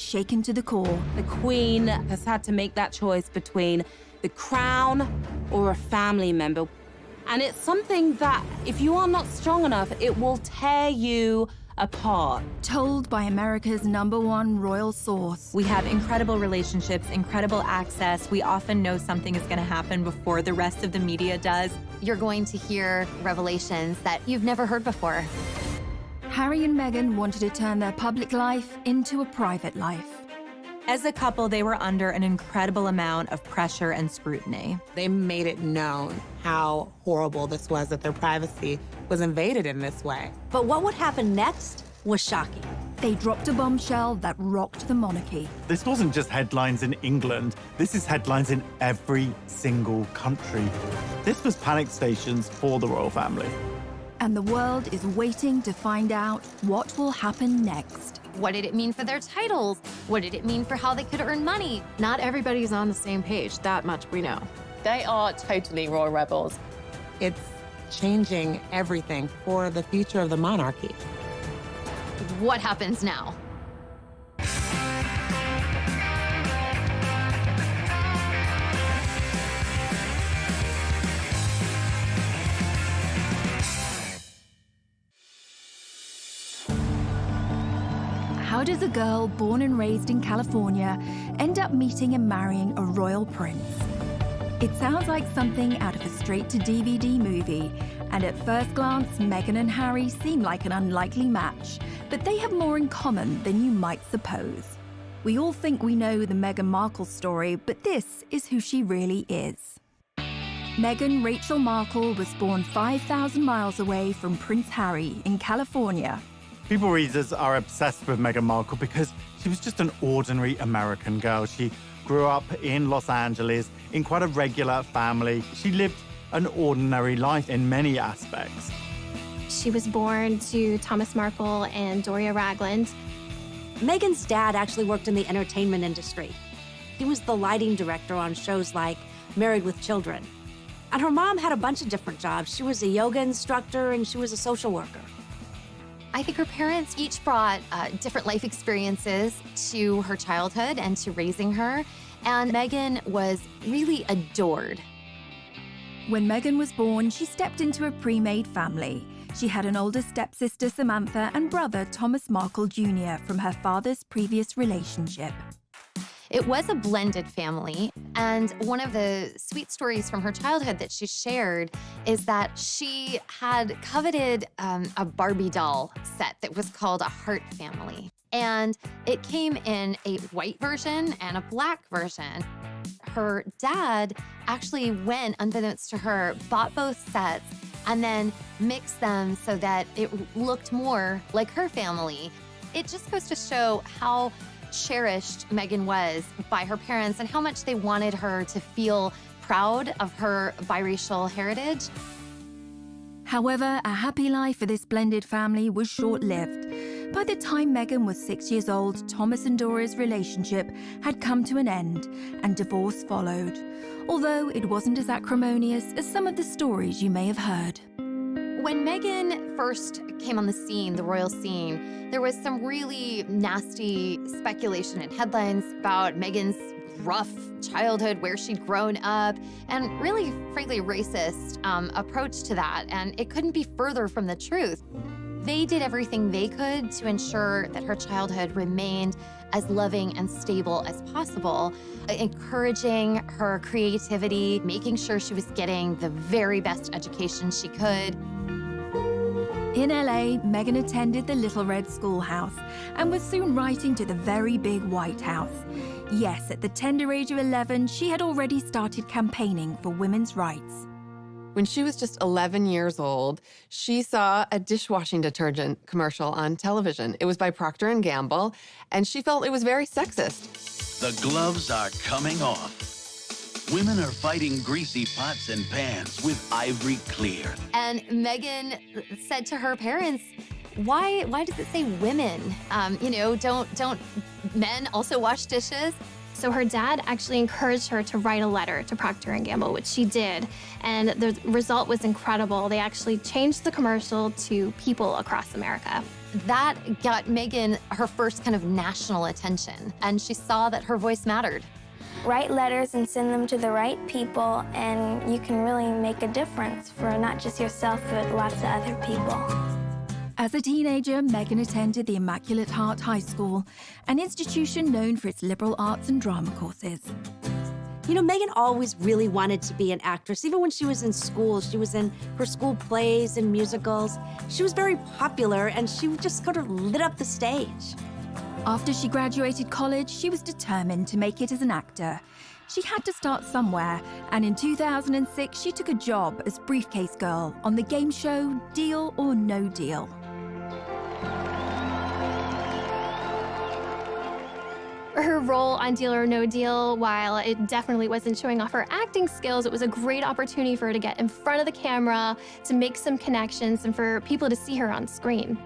shaken to the core. The Queen has had to make that choice between the crown or a family member. And it's something that, if you are not strong enough, it will tear you apart. Told by America's #1 royal source. We have incredible relationships, incredible access. We often know something is going to happen before the rest of the media does. You're going to hear revelations that you've never heard before. Harry and Meghan wanted to turn their public life into a private life. As a couple, they were under an incredible amount of pressure and scrutiny. They made it known how horrible this was, that their privacy was invaded in this way. But what would happen next was shocking. They dropped a bombshell that rocked the monarchy. This wasn't just headlines in England. This is headlines in every single country. This was panic stations for the royal family. And the world is waiting to find out what will happen next. What did it mean for their titles? What did it mean for how they could earn money? Not everybody's on the same page, that much we know. They are totally royal rebels. It's changing everything for the future of the monarchy. What happens now? How does a girl born and raised in California end up meeting and marrying a royal prince? It sounds like something out of a straight-to-DVD movie, and at first glance, Meghan and Harry seem like an unlikely match, but they have more in common than you might suppose. We all think we know the Meghan Markle story, but this is who she really is. Meghan Rachel Markle was born 5,000 miles away from Prince Harry in California. People readers are obsessed with Meghan Markle because she was just an ordinary American girl. She grew up in Los Angeles in quite a regular family. She lived an ordinary life in many aspects. She was born to Thomas Markle and Doria Ragland. Meghan's dad actually worked in the entertainment industry. He was the lighting director on shows like Married with Children. And her mom had a bunch of different jobs. She was a yoga instructor and she was a social worker. I think her parents each brought different life experiences to her childhood and to raising her, and Meghan was really adored. When Meghan was born, she stepped into a pre-made family. She had an older stepsister, Samantha, and brother, Thomas Markle Jr., from her father's previous relationship. It was a blended family, and one of the sweet stories from her childhood that she shared is that she had coveted a Barbie doll set that was called a Heart Family. And it came in a white version and a black version. Her dad actually went, unbeknownst to her, bought both sets and then mixed them so that it looked more like her family. It just goes to show how cherished Meghan was by her parents and how much they wanted her to feel proud of her biracial heritage. However, a happy life for this blended family was short-lived. By the time Meghan was 6 years old, Thomas and Doria's relationship had come to an end and divorce followed, although it wasn't as acrimonious as some of the stories you may have heard. When Meghan first came on the scene, the royal scene, there was some really nasty speculation and headlines about Meghan's rough childhood, where she'd grown up, and really, frankly, racist approach to that. And it couldn't be further from the truth. They did everything they could to ensure that her childhood remained as loving and stable as possible, encouraging her creativity, making sure she was getting the very best education she could. In LA, Meghan attended the Little Red Schoolhouse and was soon writing to the very big White House. Yes, at the tender age of 11, she had already started campaigning for women's rights. When she was just 11 years old, she saw a dishwashing detergent commercial on television. It was by Procter & Gamble, and she felt it was very sexist. The gloves are coming off. Women are fighting greasy pots and pans with Ivory Clear. And Meghan said to her parents, why does it say women? Don't men also wash dishes? So her dad actually encouraged her to write a letter to Procter & Gamble, which she did. And the result was incredible. They actually changed the commercial to people across America. that got Meghan her first kind of national attention, and she saw that her voice mattered. Write letters and send them to the right people, and you can really make a difference for not just yourself, but lots of other people. As a teenager, Meghan attended the Immaculate Heart High School, an institution known for its liberal arts and drama courses. You know, Meghan always really wanted to be an actress. Even when she was in school, she was in her school plays and musicals. She was very popular, and she just sort of lit up the stage. After she graduated college, she was determined to make it as an actor. She had to start somewhere, and in 2006, she took a job as briefcase girl on the game show Deal or No Deal. Her role on Deal or No Deal, while it definitely wasn't showing off her acting skills, it was a great opportunity for her to get in front of the camera, to make some connections, and for people to see her on screen.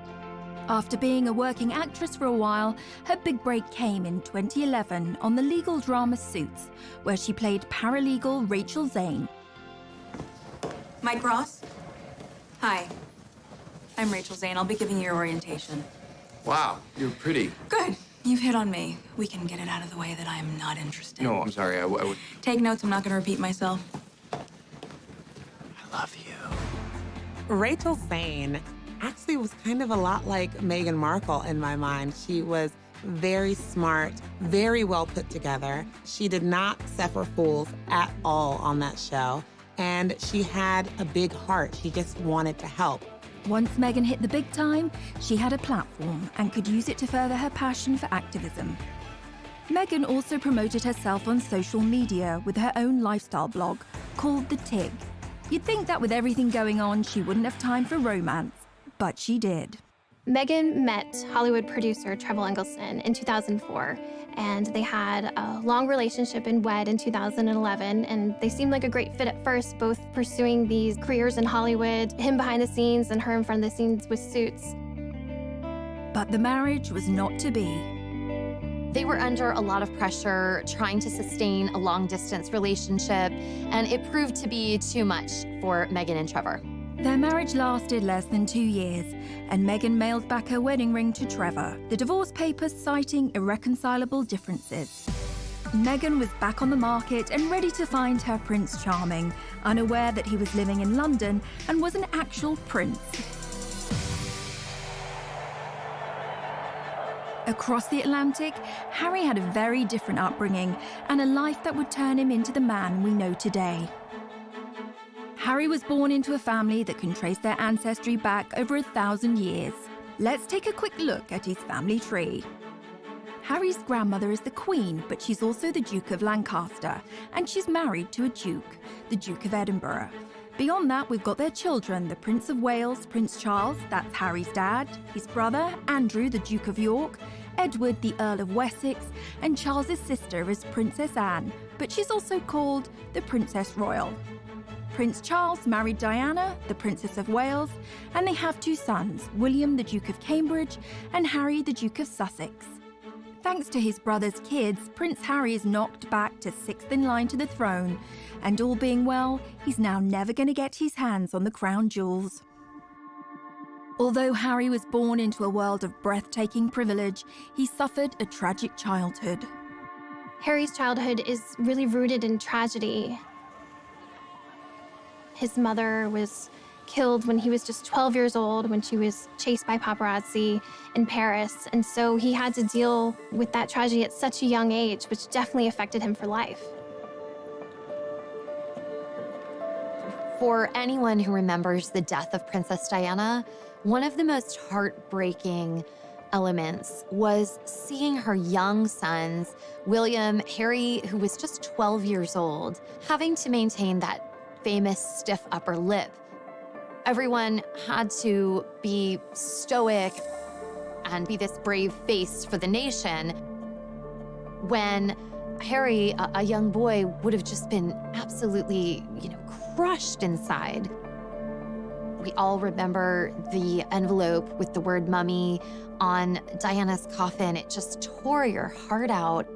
After being a working actress for a while, her big break came in 2011 on the legal drama Suits, where she played paralegal Rachel Zane. Mike Ross? Hi. I'm Rachel Zane. I'll be giving you your orientation. Wow, you're pretty. Good. You've hit on me. We can get it out of the way that I am not interested. No, I'm sorry. I would. Take notes. I'm not going to repeat myself. I love you. Rachel Zane actually was kind of a lot like Meghan Markle in my mind. She was very smart, very well put together. She did not suffer fools at all on that show. And she had a big heart. She just wanted to help. Once Meghan hit the big time, she had a platform and could use it to further her passion for activism. Meghan also promoted herself on social media with her own lifestyle blog called The Tig. You'd think that with everything going on, she wouldn't have time for romance, but she did. Meghan met Hollywood producer Trevor Engelson in 2004, and they had a long relationship and wed in 2011, and they seemed like a great fit at first, both pursuing these careers in Hollywood, him behind the scenes and her in front of the scenes with Suits. But the marriage was not to be. They were under a lot of pressure trying to sustain a long-distance relationship, and it proved to be too much for Meghan and Trevor. Their marriage lasted less than 2 years, and Meghan mailed back her wedding ring to Trevor, the divorce papers citing irreconcilable differences. Meghan was back on the market and ready to find her Prince Charming, unaware that he was living in London and was an actual prince. Across the Atlantic, Harry had a very different upbringing and a life that would turn him into the man we know today. Harry was born into a family that can trace their ancestry back over 1,000 years. Let's take a quick look at his family tree. Harry's grandmother is the Queen, but she's also the Duke of Lancaster, and she's married to a Duke, the Duke of Edinburgh. Beyond that, we've got their children, the Prince of Wales, Prince Charles, that's Harry's dad, his brother, Andrew, the Duke of York, Edward, the Earl of Wessex, and Charles's sister is Princess Anne, but she's also called the Princess Royal. Prince Charles married Diana, the Princess of Wales, and they have 2 sons, William, the Duke of Cambridge, and Harry, the Duke of Sussex. Thanks to his brother's kids, Prince Harry is knocked back to 6th in line to the throne, and all being well, he's now never going to get his hands on the crown jewels. Although Harry was born into a world of breathtaking privilege, he suffered a tragic childhood. Harry's childhood is really rooted in tragedy. His mother was killed when he was just 12 years old, when she was chased by paparazzi in Paris. And so he had to deal with that tragedy at such a young age, which definitely affected him for life. For anyone who remembers the death of Princess Diana, one of the most heartbreaking elements was seeing her young sons, William, Harry, who was just 12 years old, having to maintain that famous stiff upper lip. Everyone had to be stoic and be this brave face for the nation when Harry, a young boy, would have just been absolutely, crushed inside. We all remember the envelope with the word mummy on Diana's coffin. It just tore your heart out.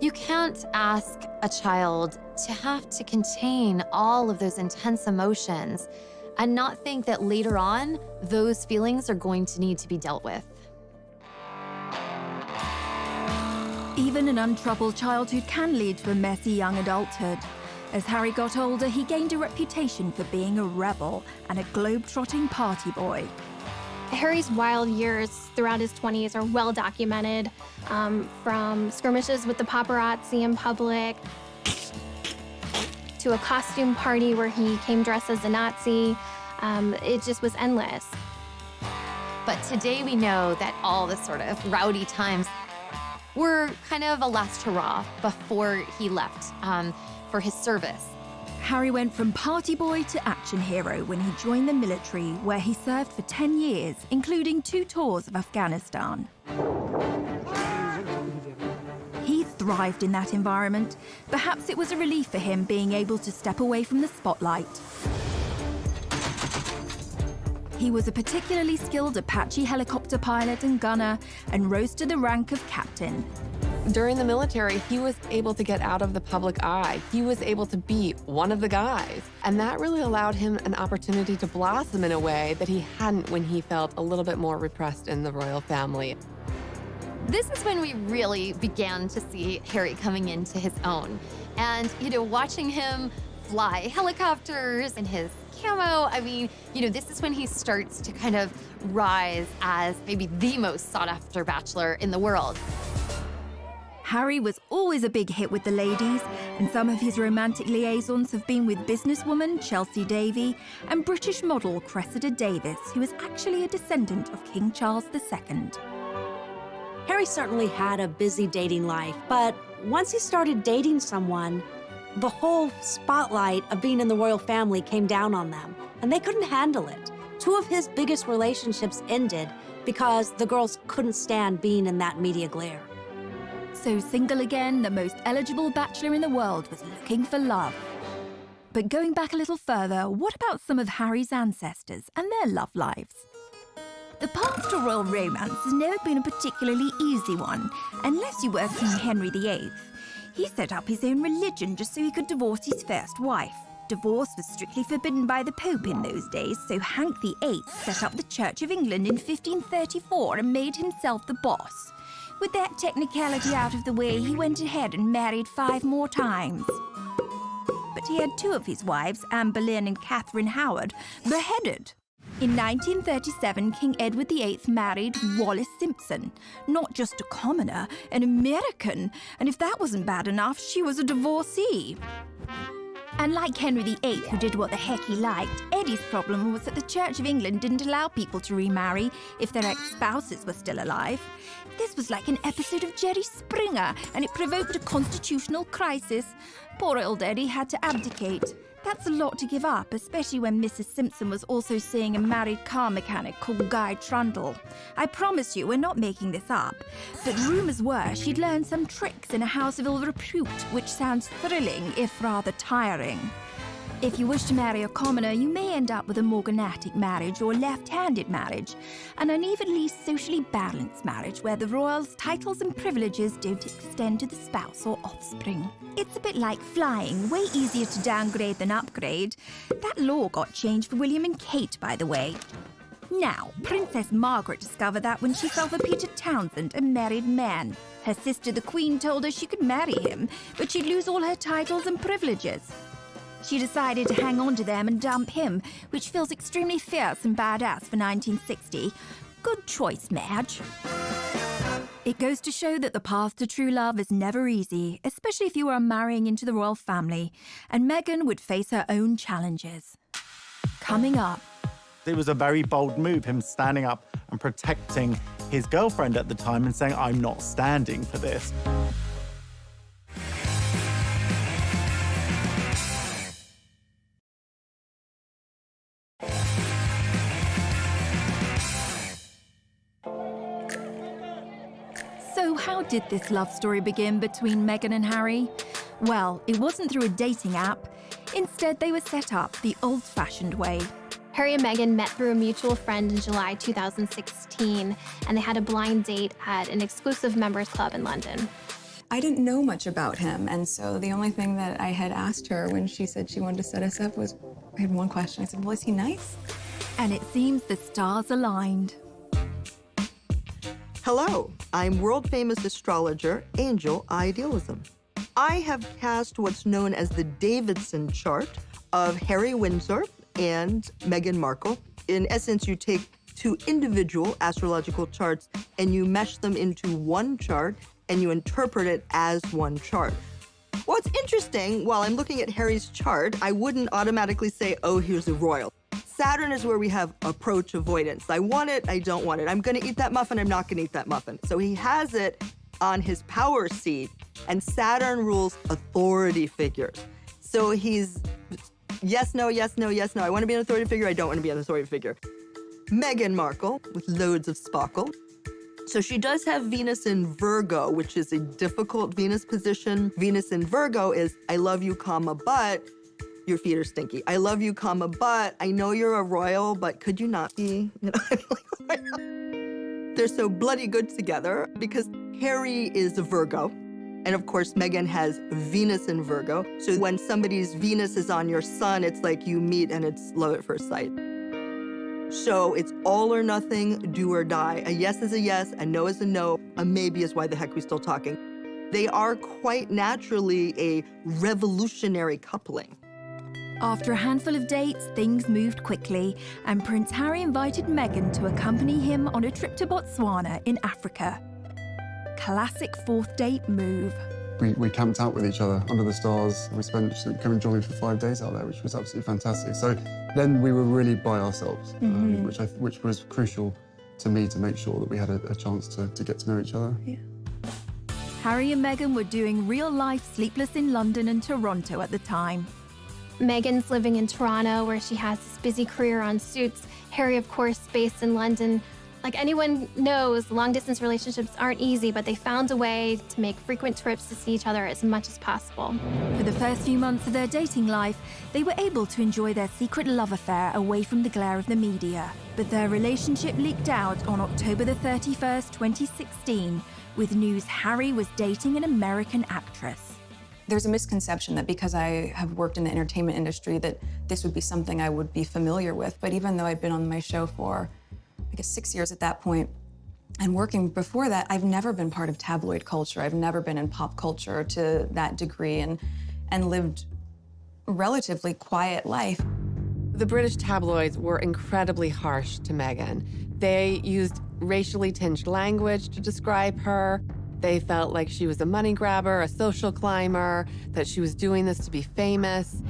You can't ask a child to have to contain all of those intense emotions and not think that later on, those feelings are going to need to be dealt with. Even an untroubled childhood can lead to a messy young adulthood. As Harry got older, he gained a reputation for being a rebel and a globe-trotting party boy. Harry's wild years throughout his 20s are well documented, from skirmishes with the paparazzi in public to a costume party where he came dressed as a Nazi. It just was endless. But today we know that all the sort of rowdy times were kind of a last hurrah before he left for his service. Harry went from party boy to action hero when he joined the military, where he served for 10 years, including 2 tours of Afghanistan. He thrived in that environment. Perhaps it was a relief for him being able to step away from the spotlight. He was a particularly skilled Apache helicopter pilot and gunner and rose to the rank of captain. During the military, he was able to get out of the public eye. He was able to be one of the guys. And that really allowed him an opportunity to blossom in a way that he hadn't when he felt a little bit more repressed in the royal family. This is when we really began to see Harry coming into his own. And, watching him fly helicopters in his camo, this is when he starts to kind of rise as maybe the most sought-after bachelor in the world. Harry was always a big hit with the ladies, and some of his romantic liaisons have been with businesswoman Chelsea Davy and British model Cressida Davis, who is actually a descendant of King Charles II. Harry certainly had a busy dating life, but once he started dating someone, the whole spotlight of being in the royal family came down on them, and they couldn't handle it. 2 of his biggest relationships ended because the girls couldn't stand being in that media glare. So single again, the most eligible bachelor in the world was looking for love. But going back a little further, what about some of Harry's ancestors and their love lives? The path to royal romance has never been a particularly easy one, unless you were King Henry VIII. He set up his own religion just so he could divorce his first wife. Divorce was strictly forbidden by the Pope in those days, so Hank VIII set up the Church of England in 1534 and made himself the boss. With that technicality out of the way, he went ahead and married 5 more times. But he had 2 of his wives, Anne Boleyn and Catherine Howard, beheaded. In 1937, King Edward VIII married Wallis Simpson. Not just a commoner, an American. And if that wasn't bad enough, she was a divorcee. And like Henry VIII, who did what the heck he liked, Eddie's problem was that the Church of England didn't allow people to remarry if their ex-spouses were still alive. This was like an episode of Jerry Springer, and it provoked a constitutional crisis. Poor old Eddie had to abdicate. That's a lot to give up, especially when Mrs. Simpson was also seeing a married car mechanic called Guy Trundle. I promise you, we're not making this up. But rumours were she'd learned some tricks in a house of ill repute, which sounds thrilling, if rather tiring. If you wish to marry a commoner, you may end up with a morganatic marriage or left-handed marriage, an unevenly socially balanced marriage where the royals' titles and privileges don't extend to the spouse or offspring. It's a bit like flying, way easier to downgrade than upgrade. That law got changed for William and Kate, by the way. Now, Princess Margaret discovered that when she fell for Peter Townsend, a married man. Her sister, the Queen, told her she could marry him, but she'd lose all her titles and privileges. She decided to hang on to them and dump him, which feels extremely fierce and badass for 1960. Good choice, Madge. It goes to show that the path to true love is never easy, especially if you are marrying into the royal family, and Meghan would face her own challenges. Coming up. It was a very bold move, him standing up and protecting his girlfriend at the time and saying, I'm not standing for this. So how did this love story begin between Meghan and Harry? Well, it wasn't through a dating app. Instead, they were set up the old-fashioned way. Harry and Meghan met through a mutual friend in July 2016, and they had a blind date at an exclusive members club in London. I didn't know much about him, and so the only thing that I had asked her when she said she wanted to set us up was, I had one question. I said, well, is he nice? And it seems the stars aligned. Hello, I'm world-famous astrologer Angel Idealism. I have cast what's known as the Davidson chart of Harry Windsor and Meghan Markle. In essence, you take two individual astrological charts and you mesh them into one chart and you interpret it as one chart. What's interesting, while I'm looking at Harry's chart, I wouldn't automatically say, oh, here's a royal. Saturn is where we have approach avoidance. I want it, I don't want it. I'm gonna eat that muffin, I'm not gonna eat that muffin. So he has it on his power seat, and Saturn rules authority figures. So he's yes, no, yes, no, yes, no. I wanna be an authority figure, I don't wanna be an authority figure. Meghan Markle, with loads of sparkle. So she does have Venus in Virgo, which is a difficult Venus position. Venus in Virgo is, I love you, comma, but your feet are stinky. I love you, comma, but I know you're a royal, but could you not be? You know, they're so bloody good together because Harry is a Virgo. And of course, Meghan has Venus in Virgo. So when somebody's Venus is on your sun, it's like you meet and it's love at first sight. So it's all or nothing, do or die. A yes is a yes, a no is a no, a maybe is why the heck we still talking. They are quite naturally a revolutionary coupling. After a handful of dates, things moved quickly, and Prince Harry invited Meghan to accompany him on a trip to Botswana in Africa. Classic fourth date move. We camped out with each other under the stars. We spent coming join me for 5 days out there, which was absolutely fantastic. So then we were really by ourselves, which was crucial to me to make sure that we had a chance to get to know each other. Yeah. Harry and Meghan were doing real-life Sleepless in London and Toronto at the time. Meghan's living in Toronto, where she has this busy career on Suits. Harry, of course, based in London. Like anyone knows, long-distance relationships aren't easy, but they found a way to make frequent trips to see each other as much as possible. For the first few months of their dating life, they were able to enjoy their secret love affair away from the glare of the media. But their relationship leaked out on October the 31st, 2016, with news Harry was dating an American actress. There's a misconception that because I have worked in the entertainment industry that this would be something I would be familiar with. But even though I've been on my show for, I guess, 6 years at that point, and working before that, I've never been part of tabloid culture. I've never been in pop culture to that degree and lived a relatively quiet life. The British tabloids were incredibly harsh to Meghan. They used racially tinged language to describe her. They felt like she was a money grabber, a social climber, that she was doing this to be famous.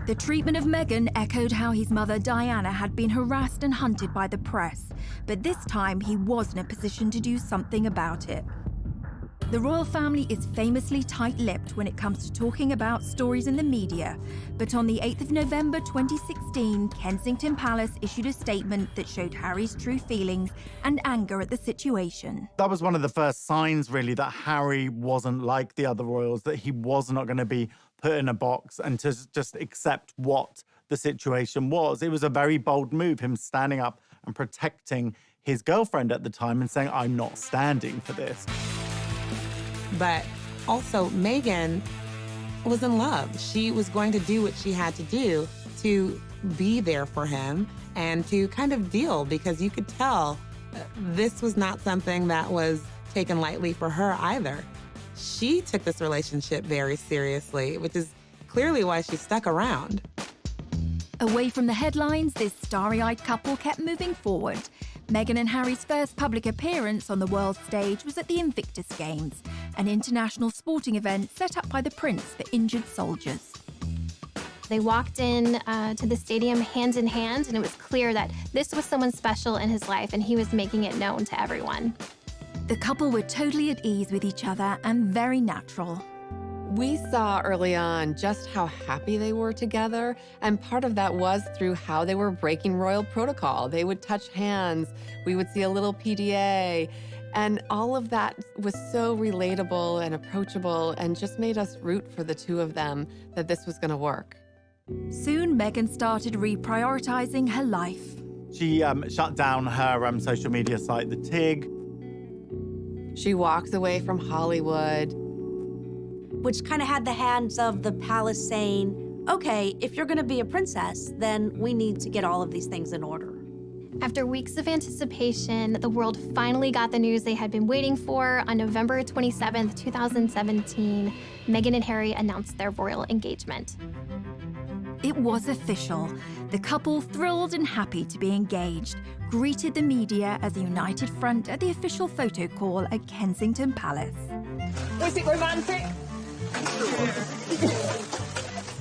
The treatment of Meghan echoed how his mother Diana had been harassed and hunted by the press, but this time he was in a position to do something about it. The royal family is famously tight-lipped when it comes to talking about stories in the media, but on the 8th of November 2016, Kensington Palace issued a statement that showed Harry's true feelings and anger at the situation. That was one of the first signs, really, that Harry wasn't like the other royals, that he was not going to be put in a box and to just accept what the situation was. It was a very bold move, him standing up and protecting his girlfriend at the time and saying, I'm not standing for this. But also, Meghan was in love. She was going to do what she had to do to be there for him and to kind of deal, because you could tell this was not something that was taken lightly for her either. She took this relationship very seriously, which is clearly why she stuck around. Away from the headlines, this starry-eyed couple kept moving forward. Meghan and Harry's first public appearance on the world stage was at the Invictus Games, an international sporting event set up by the Prince for injured soldiers. They walked in to the stadium hand in hand, and it was clear that this was someone special in his life, and he was making it known to everyone. The couple were totally at ease with each other and very natural. We saw early on just how happy they were together, and part of that was through how they were breaking royal protocol. They would touch hands, we would see a little PDA, and all of that was so relatable and approachable and just made us root for the two of them that this was gonna work. Soon, Meghan started reprioritizing her life. She shut down her social media site, The Tig. She walks away from Hollywood. Which kind of had the hands of the palace saying, okay, if you're going to be a princess, then we need to get all of these things in order. After weeks of anticipation, the world finally got the news they had been waiting for. On November 27th, 2017, Meghan and Harry announced their royal engagement. It was official. The couple, thrilled and happy to be engaged, greeted the media as a united front at the official photo call at Kensington Palace. Was it romantic?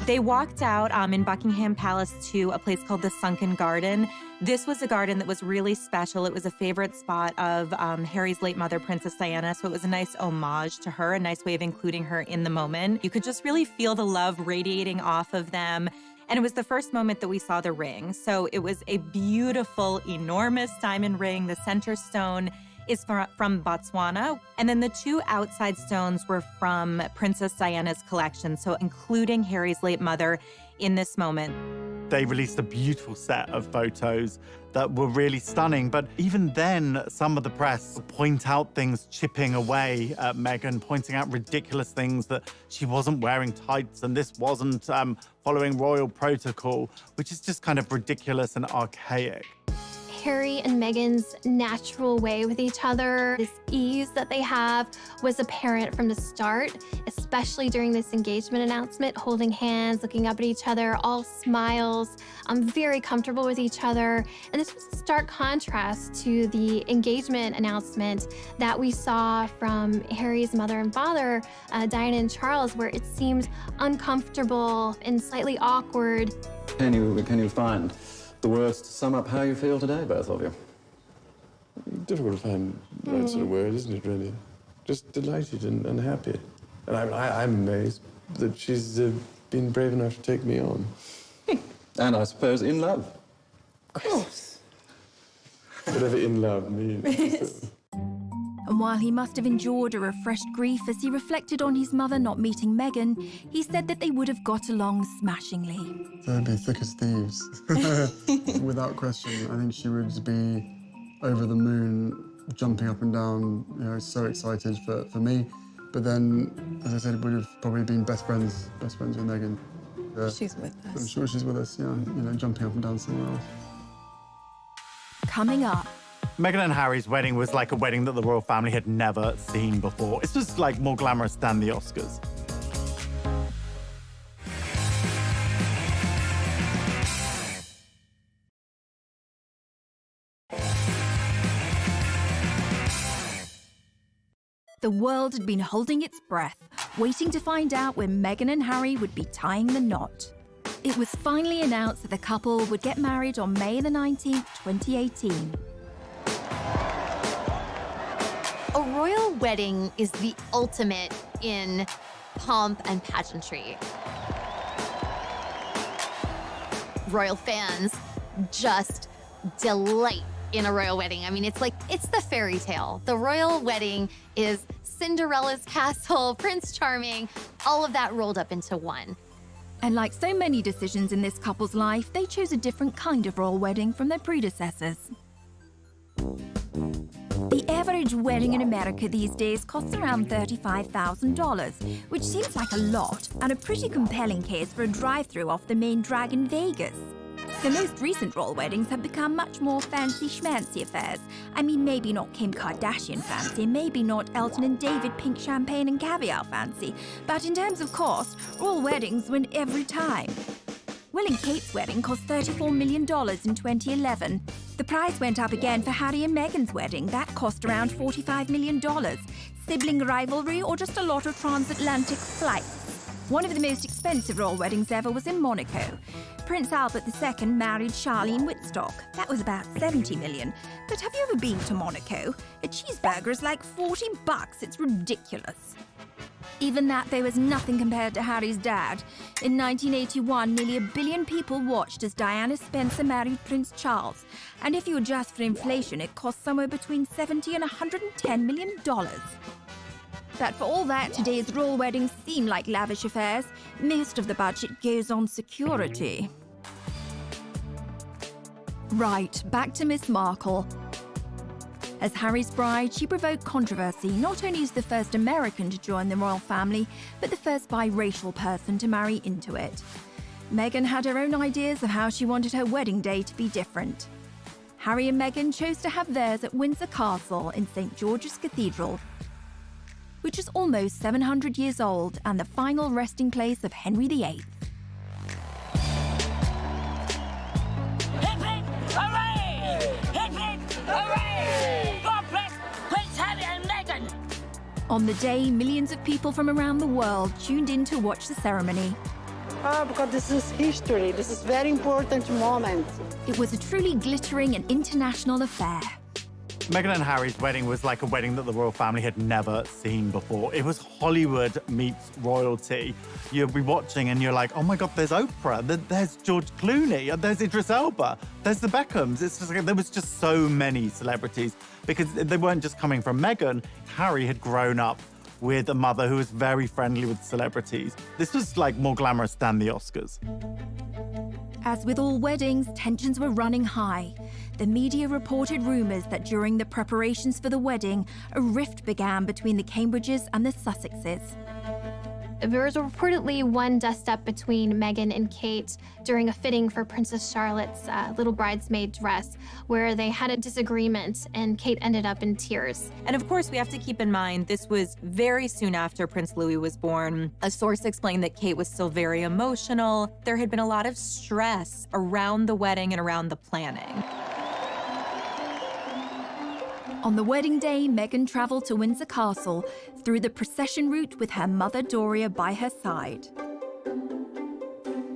They walked out in Buckingham Palace to a place called the Sunken Garden. This was a garden that was really special. It was a favorite spot of Harry's late mother, Princess Diana, so it was a nice homage to her, a nice way of including her in the moment. You could just really feel the love radiating off of them. And it was the first moment that we saw the ring. So it was a beautiful, enormous diamond ring. The center stone is from Botswana. And then the two outside stones were from Princess Diana's collection, so including Harry's late mother in this moment. They released a beautiful set of photos that were really stunning. But even then, some of the press point out things chipping away at Meghan, pointing out ridiculous things that she wasn't wearing tights and this wasn't following royal protocol, which is just kind of ridiculous and archaic. Harry and Meghan's natural way with each other, this ease that they have, was apparent from the start, especially during this engagement announcement, holding hands, looking up at each other, all smiles, very comfortable with each other. And this was a stark contrast to the engagement announcement that we saw from Harry's mother and father, Diana and Charles, where it seemed uncomfortable and slightly awkward. Can you find the words to sum up how you feel today, both of you? Difficult to find the right sort of word, isn't it, really? Just delighted and happy. And I'm amazed that she's been brave enough to take me on. And I suppose in love. Of course. Whatever in love means. And while he must have endured a refreshed grief as he reflected on his mother not meeting Meghan, he said that they would have got along smashingly. They'd be thick as thieves, without question. I think she would be over the moon, jumping up and down, you know, so excited for me. But then, as I said, would have probably been best friends with Meghan. She's with us. I'm sure she's with us, yeah, you know, jumping up and down somewhere else. Coming up, Meghan and Harry's wedding was like a wedding that the royal family had never seen before. This was like more glamorous than the Oscars. the world had been holding its breath, waiting to find out when Meghan and Harry would be tying the knot. It was finally announced that the couple would get married on May the 19th, 2018. A royal wedding is the ultimate in pomp and pageantry. Royal fans just delight in a royal wedding. I mean, it's the fairy tale. The royal wedding is Cinderella's castle, Prince Charming, all of that rolled up into one. And like so many decisions in this couple's life, they chose a different kind of royal wedding from their predecessors. The average wedding in America these days costs around $35,000, which seems like a lot, and a pretty compelling case for a drive-through off the main drag in Vegas. The most recent royal weddings have become much more fancy schmancy affairs. I mean, maybe not Kim Kardashian fancy, maybe not Elton and David pink champagne and caviar fancy, but in terms of cost, royal weddings win every time. Will and Kate's wedding cost $34 million in 2011. The price went up again for Harry and Meghan's wedding. That cost around $45 million. Sibling rivalry or just a lot of transatlantic flights? One of the most expensive royal weddings ever was in Monaco. Prince Albert II married Charlene Whitstock. That was about $70 million. But have you ever been to Monaco? A cheeseburger is like $40. It's ridiculous. Even that, though, was nothing compared to Harry's dad. In 1981, nearly 1 billion people watched as Diana Spencer married Prince Charles. And if you adjust for inflation, it cost somewhere between $70 and $110 million. But for all that, today's royal weddings seem like lavish affairs. Most of the budget goes on security. Right, back to Miss Markle. As Harry's bride, she provoked controversy not only as the first American to join the royal family, but the first biracial person to marry into it. Meghan had her own ideas of how she wanted her wedding day to be different. Harry and Meghan chose to have theirs at Windsor Castle in St. George's Cathedral, which is almost 700 years old and the final resting place of Henry VIII. Hip hip, hooray! Hip hip, hooray! God bless Prince Harry and Meghan! On the day, millions of people from around the world tuned in to watch the ceremony. Because this is history. This is very important moment. It was a truly glittering and international affair. Meghan and Harry's wedding was like a wedding that the royal family had never seen before. It was Hollywood meets royalty. You'll be watching and you're like, oh my God, there's Oprah, there's George Clooney, there's Idris Elba, there's the Beckhams. It's just like, there was just so many celebrities because they weren't just coming from Meghan. Harry had grown up with a mother who was very friendly with celebrities. This was like more glamorous than the Oscars. As with all weddings, tensions were running high. The media reported rumours that during the preparations for the wedding, a rift began between the Cambridges and the Sussexes. There was reportedly one dust-up between Meghan and Kate during a fitting for Princess Charlotte's little bridesmaid dress, where they had a disagreement and Kate ended up in tears. And of course, we have to keep in mind, this was very soon after Prince Louis was born. A source explained that Kate was still very emotional. There had been a lot of stress around the wedding and around the planning. On the wedding day, Meghan travelled to Windsor Castle through the procession route with her mother Doria by her side.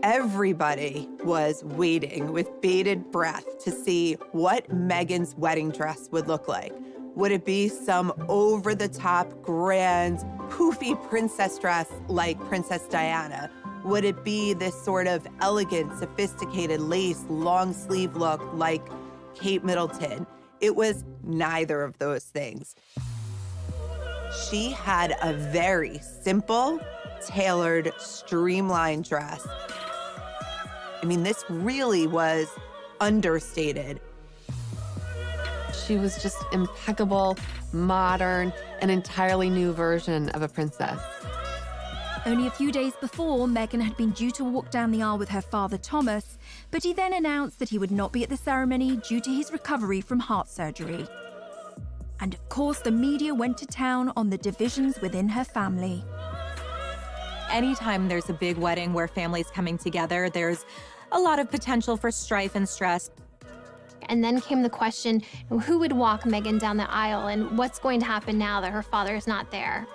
Everybody was waiting with bated breath to see what Meghan's wedding dress would look like. Would it be some over-the-top, grand, poofy princess dress like Princess Diana? Would it be this sort of elegant, sophisticated lace, long-sleeve look like Kate Middleton? It was neither of those things. She had a very simple, tailored, streamlined dress. I mean, this really was understated. She was just impeccable, modern, an entirely new version of a princess. Only a few days before, Meghan had been due to walk down the aisle with her father, Thomas, but he then announced that he would not be at the ceremony due to his recovery from heart surgery. And of course, the media went to town on the divisions within her family. Anytime there's a big wedding where families coming together, there's a lot of potential for strife and stress. And then came the question, who would walk Meghan down the aisle and what's going to happen now that her father is not there?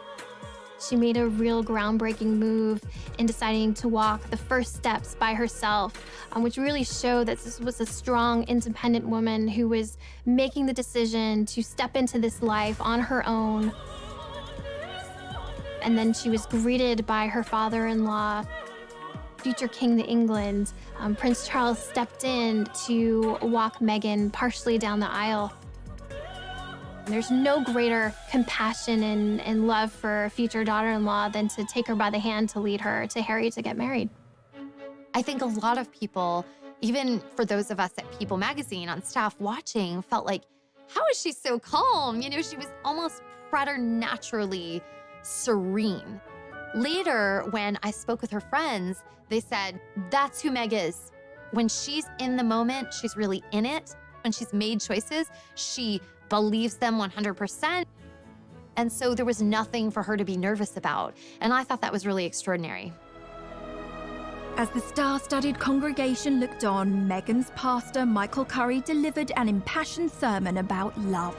She made a real groundbreaking move in deciding to walk the first steps by herself, which really showed that this was a strong, independent woman who was making the decision to step into this life on her own. And then she was greeted by her father-in-law, future King of England. Prince Charles stepped in to walk Meghan partially down the aisle. There's no greater compassion and love for a future daughter-in-law than to take her by the hand to lead her to Harry to get married. I think a lot of people, even for those of us at People Magazine on staff watching, felt like, how is she so calm? You know, she was almost preternaturally serene. Later, when I spoke with her friends, they said, that's who Meg is. When she's in the moment, she's really in it. When she's made choices, she believes them 100%. And so there was nothing for her to be nervous about. And I thought that was really extraordinary. As the star-studded congregation looked on, Meghan's pastor, Michael Curry, delivered an impassioned sermon about love.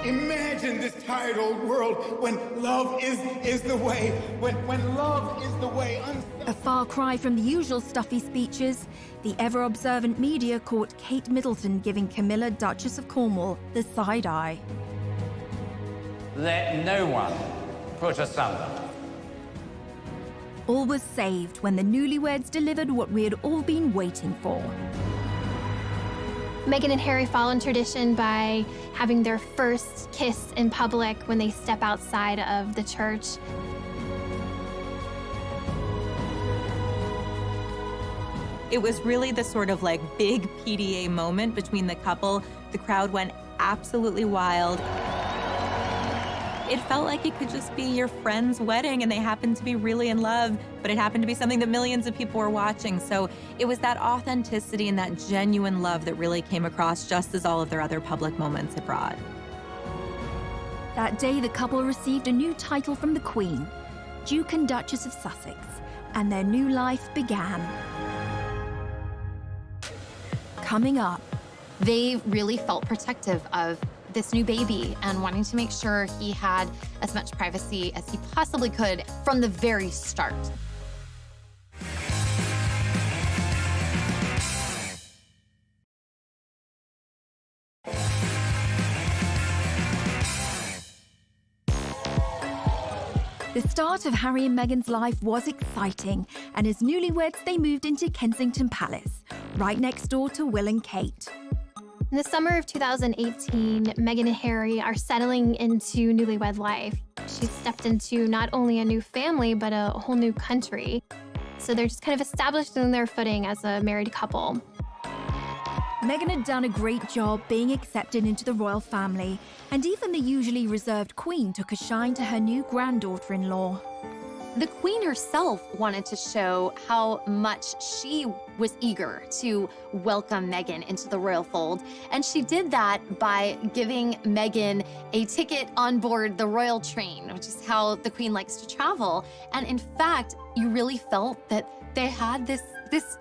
Imagine this tired old world when love is the way, when love is the way. A far cry from the usual stuffy speeches, the ever-observant media caught Kate Middleton giving Camilla, Duchess of Cornwall, the side eye. Let no one put asunder. All was saved when the newlyweds delivered what we had all been waiting for. Meghan and Harry follow tradition by having their first kiss in public when they step outside of the church. It was really the sort of like big PDA moment between the couple. The crowd went absolutely wild. It felt like it could just be your friend's wedding and they happened to be really in love, but it happened to be something that millions of people were watching. So it was that authenticity and that genuine love that really came across, just as all of their other public moments had brought. That day, the couple received a new title from the Queen, Duke and Duchess of Sussex, and their new life began. Coming up, they really felt protective of this new baby and wanting to make sure he had as much privacy as he possibly could from the very start. The start of Harry and Meghan's life was exciting, and as newlyweds, they moved into Kensington Palace, right next door to Will and Kate. In the summer of 2018, Meghan and Harry are settling into newlywed life. She's stepped into not only a new family, but a whole new country. So they're just kind of established in their footing as a married couple. Meghan had done a great job being accepted into the royal family, and even the usually reserved Queen took a shine to her new granddaughter-in-law. The Queen herself wanted to show how much she was eager to welcome Meghan into the royal fold, and she did that by giving Meghan a ticket on board the royal train, which is how the Queen likes to travel. And in fact, you really felt that they had this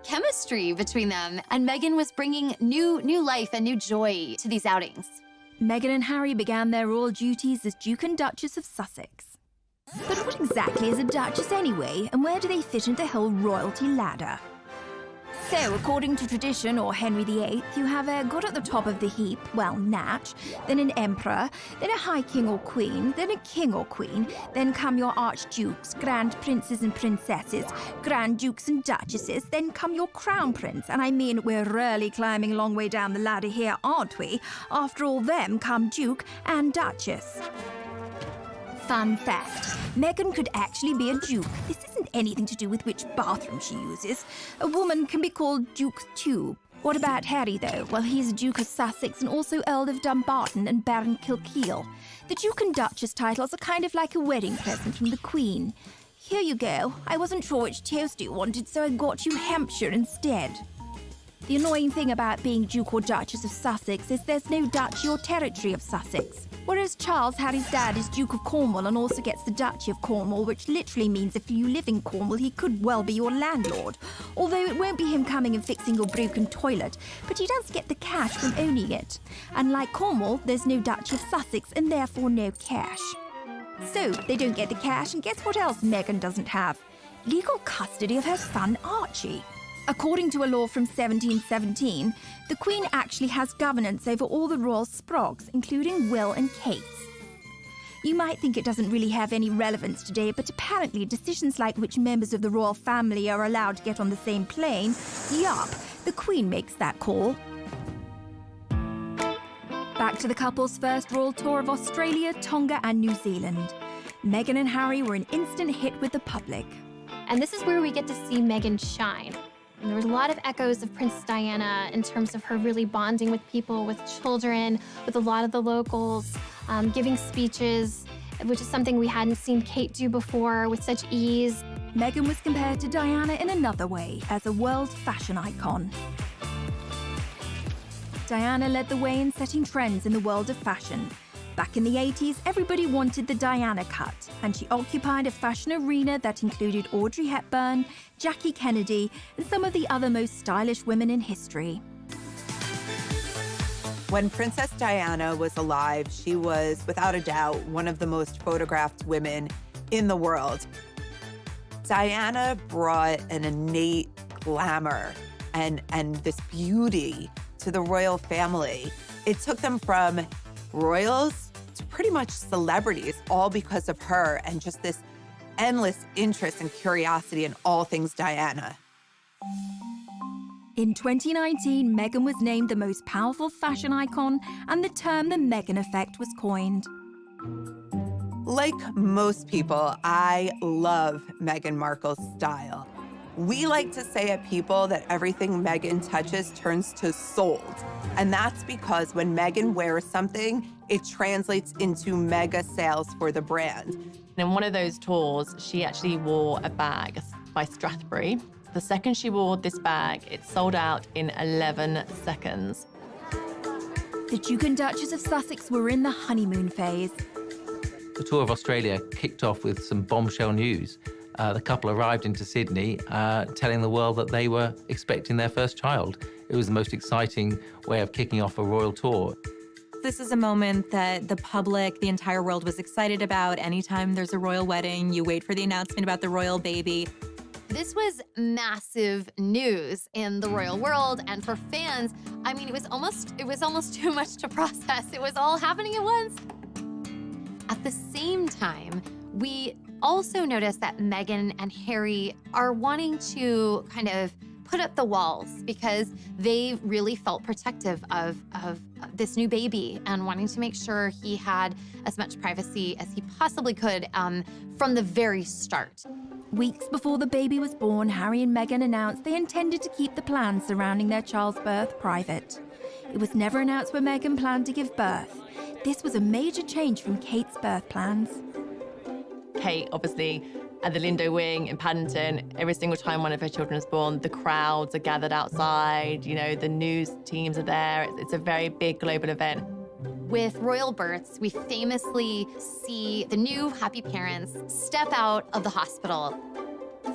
chemistry between them, and Meghan was bringing new life and new joy to these outings. Meghan and Harry began their royal duties as Duke and Duchess of Sussex. But what exactly is a duchess anyway, and where do they fit into the whole royalty ladder? So, according to tradition, or Henry VIII, you have a god at the top of the heap, well, Natch, then an emperor, then a high king or queen, then a king or queen, then come your archdukes, grand princes and princesses, grand dukes and duchesses, then come your crown prince, and I mean, we're really climbing a long way down the ladder here, aren't we? After all them come duke and duchess. Fun fact, Meghan could actually be a duke. This isn't anything to do with which bathroom she uses. A woman can be called Duke too. What about Harry, though? Well, he's a Duke of Sussex and also Earl of Dumbarton and Baron Kilkeel. The Duke and Duchess titles are kind of like a wedding present from the Queen. Here you go. I wasn't sure which toast you wanted, so I got you Hampshire instead. The annoying thing about being Duke or Duchess of Sussex is there's no duchy or territory of Sussex. Whereas Charles, Harry's dad, is Duke of Cornwall and also gets the Duchy of Cornwall, which literally means if you live in Cornwall, he could well be your landlord. Although it won't be him coming and fixing your broken toilet, but he does get the cash from owning it. And like Cornwall, there's no Duchy of Sussex and therefore no cash. So they don't get the cash, and guess what else Meghan doesn't have? Legal custody of her son Archie. According to a law from 1717, the Queen actually has governance over all the royal sprogs, including Will and Kate's. You might think it doesn't really have any relevance today, but apparently decisions like which members of the royal family are allowed to get on the same plane, yup, the Queen makes that call. Back to the couple's first royal tour of Australia, Tonga and New Zealand. Meghan and Harry were an instant hit with the public. And this is where we get to see Meghan shine. And there was a lot of echoes of Princess Diana in terms of her really bonding with people, with children, with a lot of the locals, giving speeches, which is something we hadn't seen Kate do before with such ease. Meghan was compared to Diana in another way, as a world fashion icon. Diana led the way in setting trends in the world of fashion. Back in the 80s, everybody wanted the Diana cut, and she occupied a fashion arena that included Audrey Hepburn, Jackie Kennedy, and some of the other most stylish women in history. When Princess Diana was alive, she was, without a doubt, one of the most photographed women in the world. Diana brought an innate glamour and this beauty to the royal family. It took them from royals to pretty much celebrities, all because of her and just this endless interest and curiosity in all things Diana. In 2019, Meghan was named the most powerful fashion icon, and the term the Meghan effect was coined. Like most people, I love Meghan Markle's style. We like to say at People that everything Meghan touches turns to sold. And that's because when Meghan wears something, it translates into mega sales for the brand. In one of those tours, she actually wore a bag by Strathbury. The second she wore this bag, it sold out in 11 seconds. The Duke and Duchess of Sussex were in the honeymoon phase. The tour of Australia kicked off with some bombshell news. The couple arrived into Sydney telling the world that they were expecting their first child. It was the most exciting way of kicking off a royal tour. This is a moment that the public, the entire world was excited about. Anytime there's a royal wedding, you wait for the announcement about the royal baby. This was massive news in the royal world, and for fans, I mean, it was almost too much to process. It was all happening at once. At the same time, we also noticed that Meghan and Harry are wanting to kind of put up the walls because they really felt protective of this new baby and wanting to make sure he had as much privacy as he possibly could from the very start. Weeks before the baby was born, Harry and Meghan announced they intended to keep the plans surrounding their child's birth private. It was never announced when Meghan planned to give birth. This was a major change from Kate's birth plans. Kate, obviously, at the Lindo Wing in Paddington, every single time one of her children is born, the crowds are gathered outside, you know, the news teams are there. It's a very big global event. With royal births, we famously see the new happy parents step out of the hospital.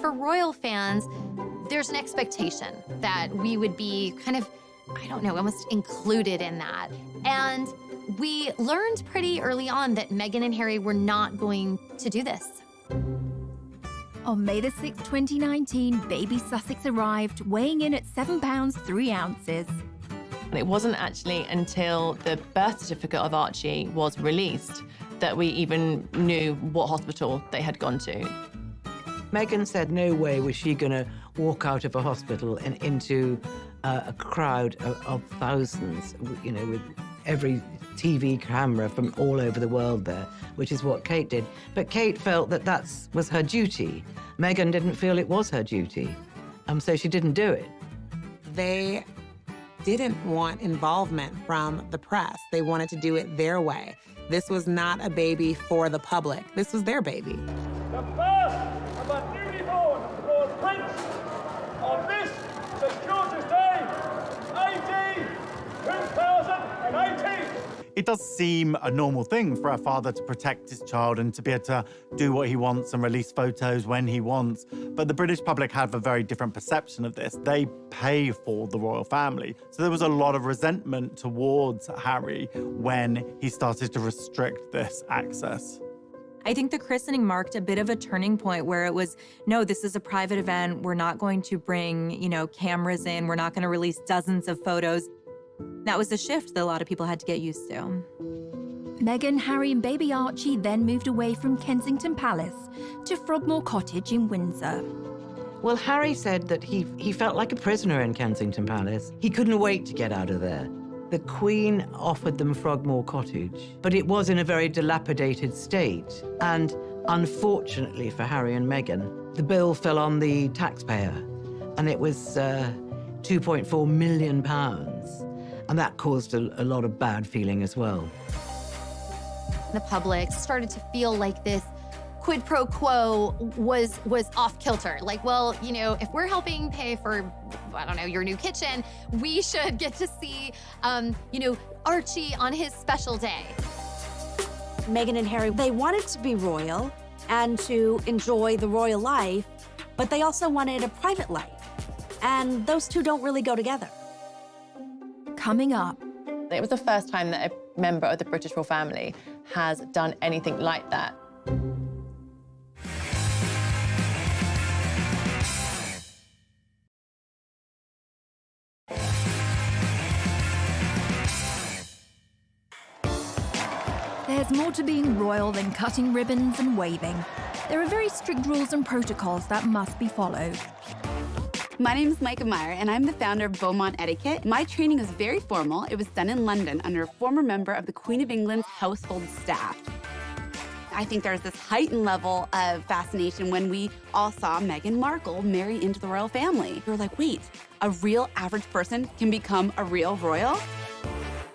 For royal fans, there's an expectation that we would be kind of, I don't know, almost included in that. And we learned pretty early on that Meghan and Harry were not going to do this. On May the 6th, 2019, baby Sussex arrived, weighing in at 7 pounds 3 ounces. And it wasn't actually until the birth certificate of Archie was released that we even knew what hospital they had gone to. Meghan said no way was she going to walk out of a hospital and into a crowd of thousands, you know, with every TV camera from all over the world there, which is what Kate did. But Kate felt that that was her duty. Meghan didn't feel it was her duty, so she didn't do it. They didn't want involvement from the press. They wanted to do it their way. This was not a baby for the public. This was their baby. The birth of a newly born Lord Prince on this, St. George's Day, AD 2018. It does seem a normal thing for a father to protect his child and to be able to do what he wants and release photos when he wants. But the British public have a very different perception of this. They pay for the royal family. So there was a lot of resentment towards Harry when he started to restrict this access. I think the christening marked a bit of a turning point where it was, no, this is a private event. We're not going to bring, you know, cameras in. We're not going to release dozens of photos. That was a shift that a lot of people had to get used to. Meghan, Harry, and baby Archie then moved away from Kensington Palace to Frogmore Cottage in Windsor. Well, Harry said that he felt like a prisoner in Kensington Palace. He couldn't wait to get out of there. The Queen offered them Frogmore Cottage, but it was in a very dilapidated state. And unfortunately for Harry and Meghan, the bill fell on the taxpayer, and it was £2.4 million. And that caused a lot of bad feeling as well. The public started to feel like this quid pro quo was off kilter. Like, well, you know, if we're helping pay for, I don't know, your new kitchen, we should get to see, you know, Archie on his special day. Meghan and Harry, they wanted to be royal and to enjoy the royal life, but they also wanted a private life. And those two don't really go together. Coming up. It was the first time that a member of the British royal family has done anything like that. There's more to being royal than cutting ribbons and waving. There are very strict rules and protocols that must be followed. My name is Micah Meyer, and I'm the founder of Beaumont Etiquette. My training is very formal. It was done in London under a former member of the Queen of England's household staff. I think there's this heightened level of fascination when we all saw Meghan Markle marry into the royal family. We were like, wait, a real average person can become a real royal?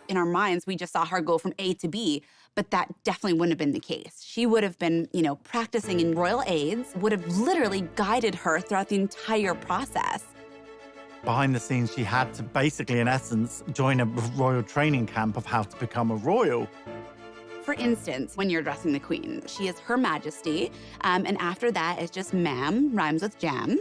In our minds, we just saw her go from A to B, but that definitely wouldn't have been the case. She would have been, practicing in royal aids, would have literally guided her throughout the entire process. Behind the scenes, she had to basically, in essence, join a royal training camp of how to become a royal. For instance, when you're addressing the Queen, she is Her Majesty, and after that it's just ma'am, rhymes with jam.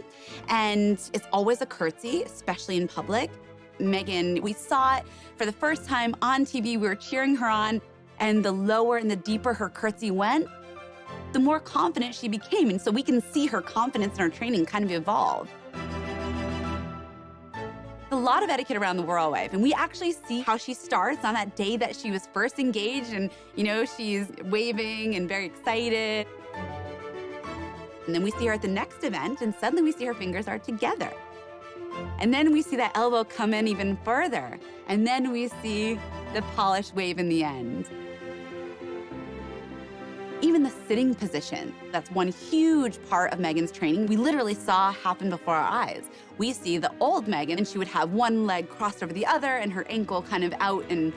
And it's always a curtsy, especially in public. Meghan, we saw it for the first time on TV, we were cheering her on, and the lower and the deeper her curtsy went, the more confident she became. And so we can see her confidence in her training kind of evolve. A lot of etiquette around the royal wife, and we actually see how she starts on that day that she was first engaged, and she's waving and very excited. And then we see her at the next event, and suddenly we see her fingers are together. And then we see that elbow come in even further, and then we see the polished wave in the end. Even the sitting position, that's one huge part of Meghan's training, we literally saw happen before our eyes. We see the old Meghan, and she would have one leg crossed over the other and her ankle kind of out and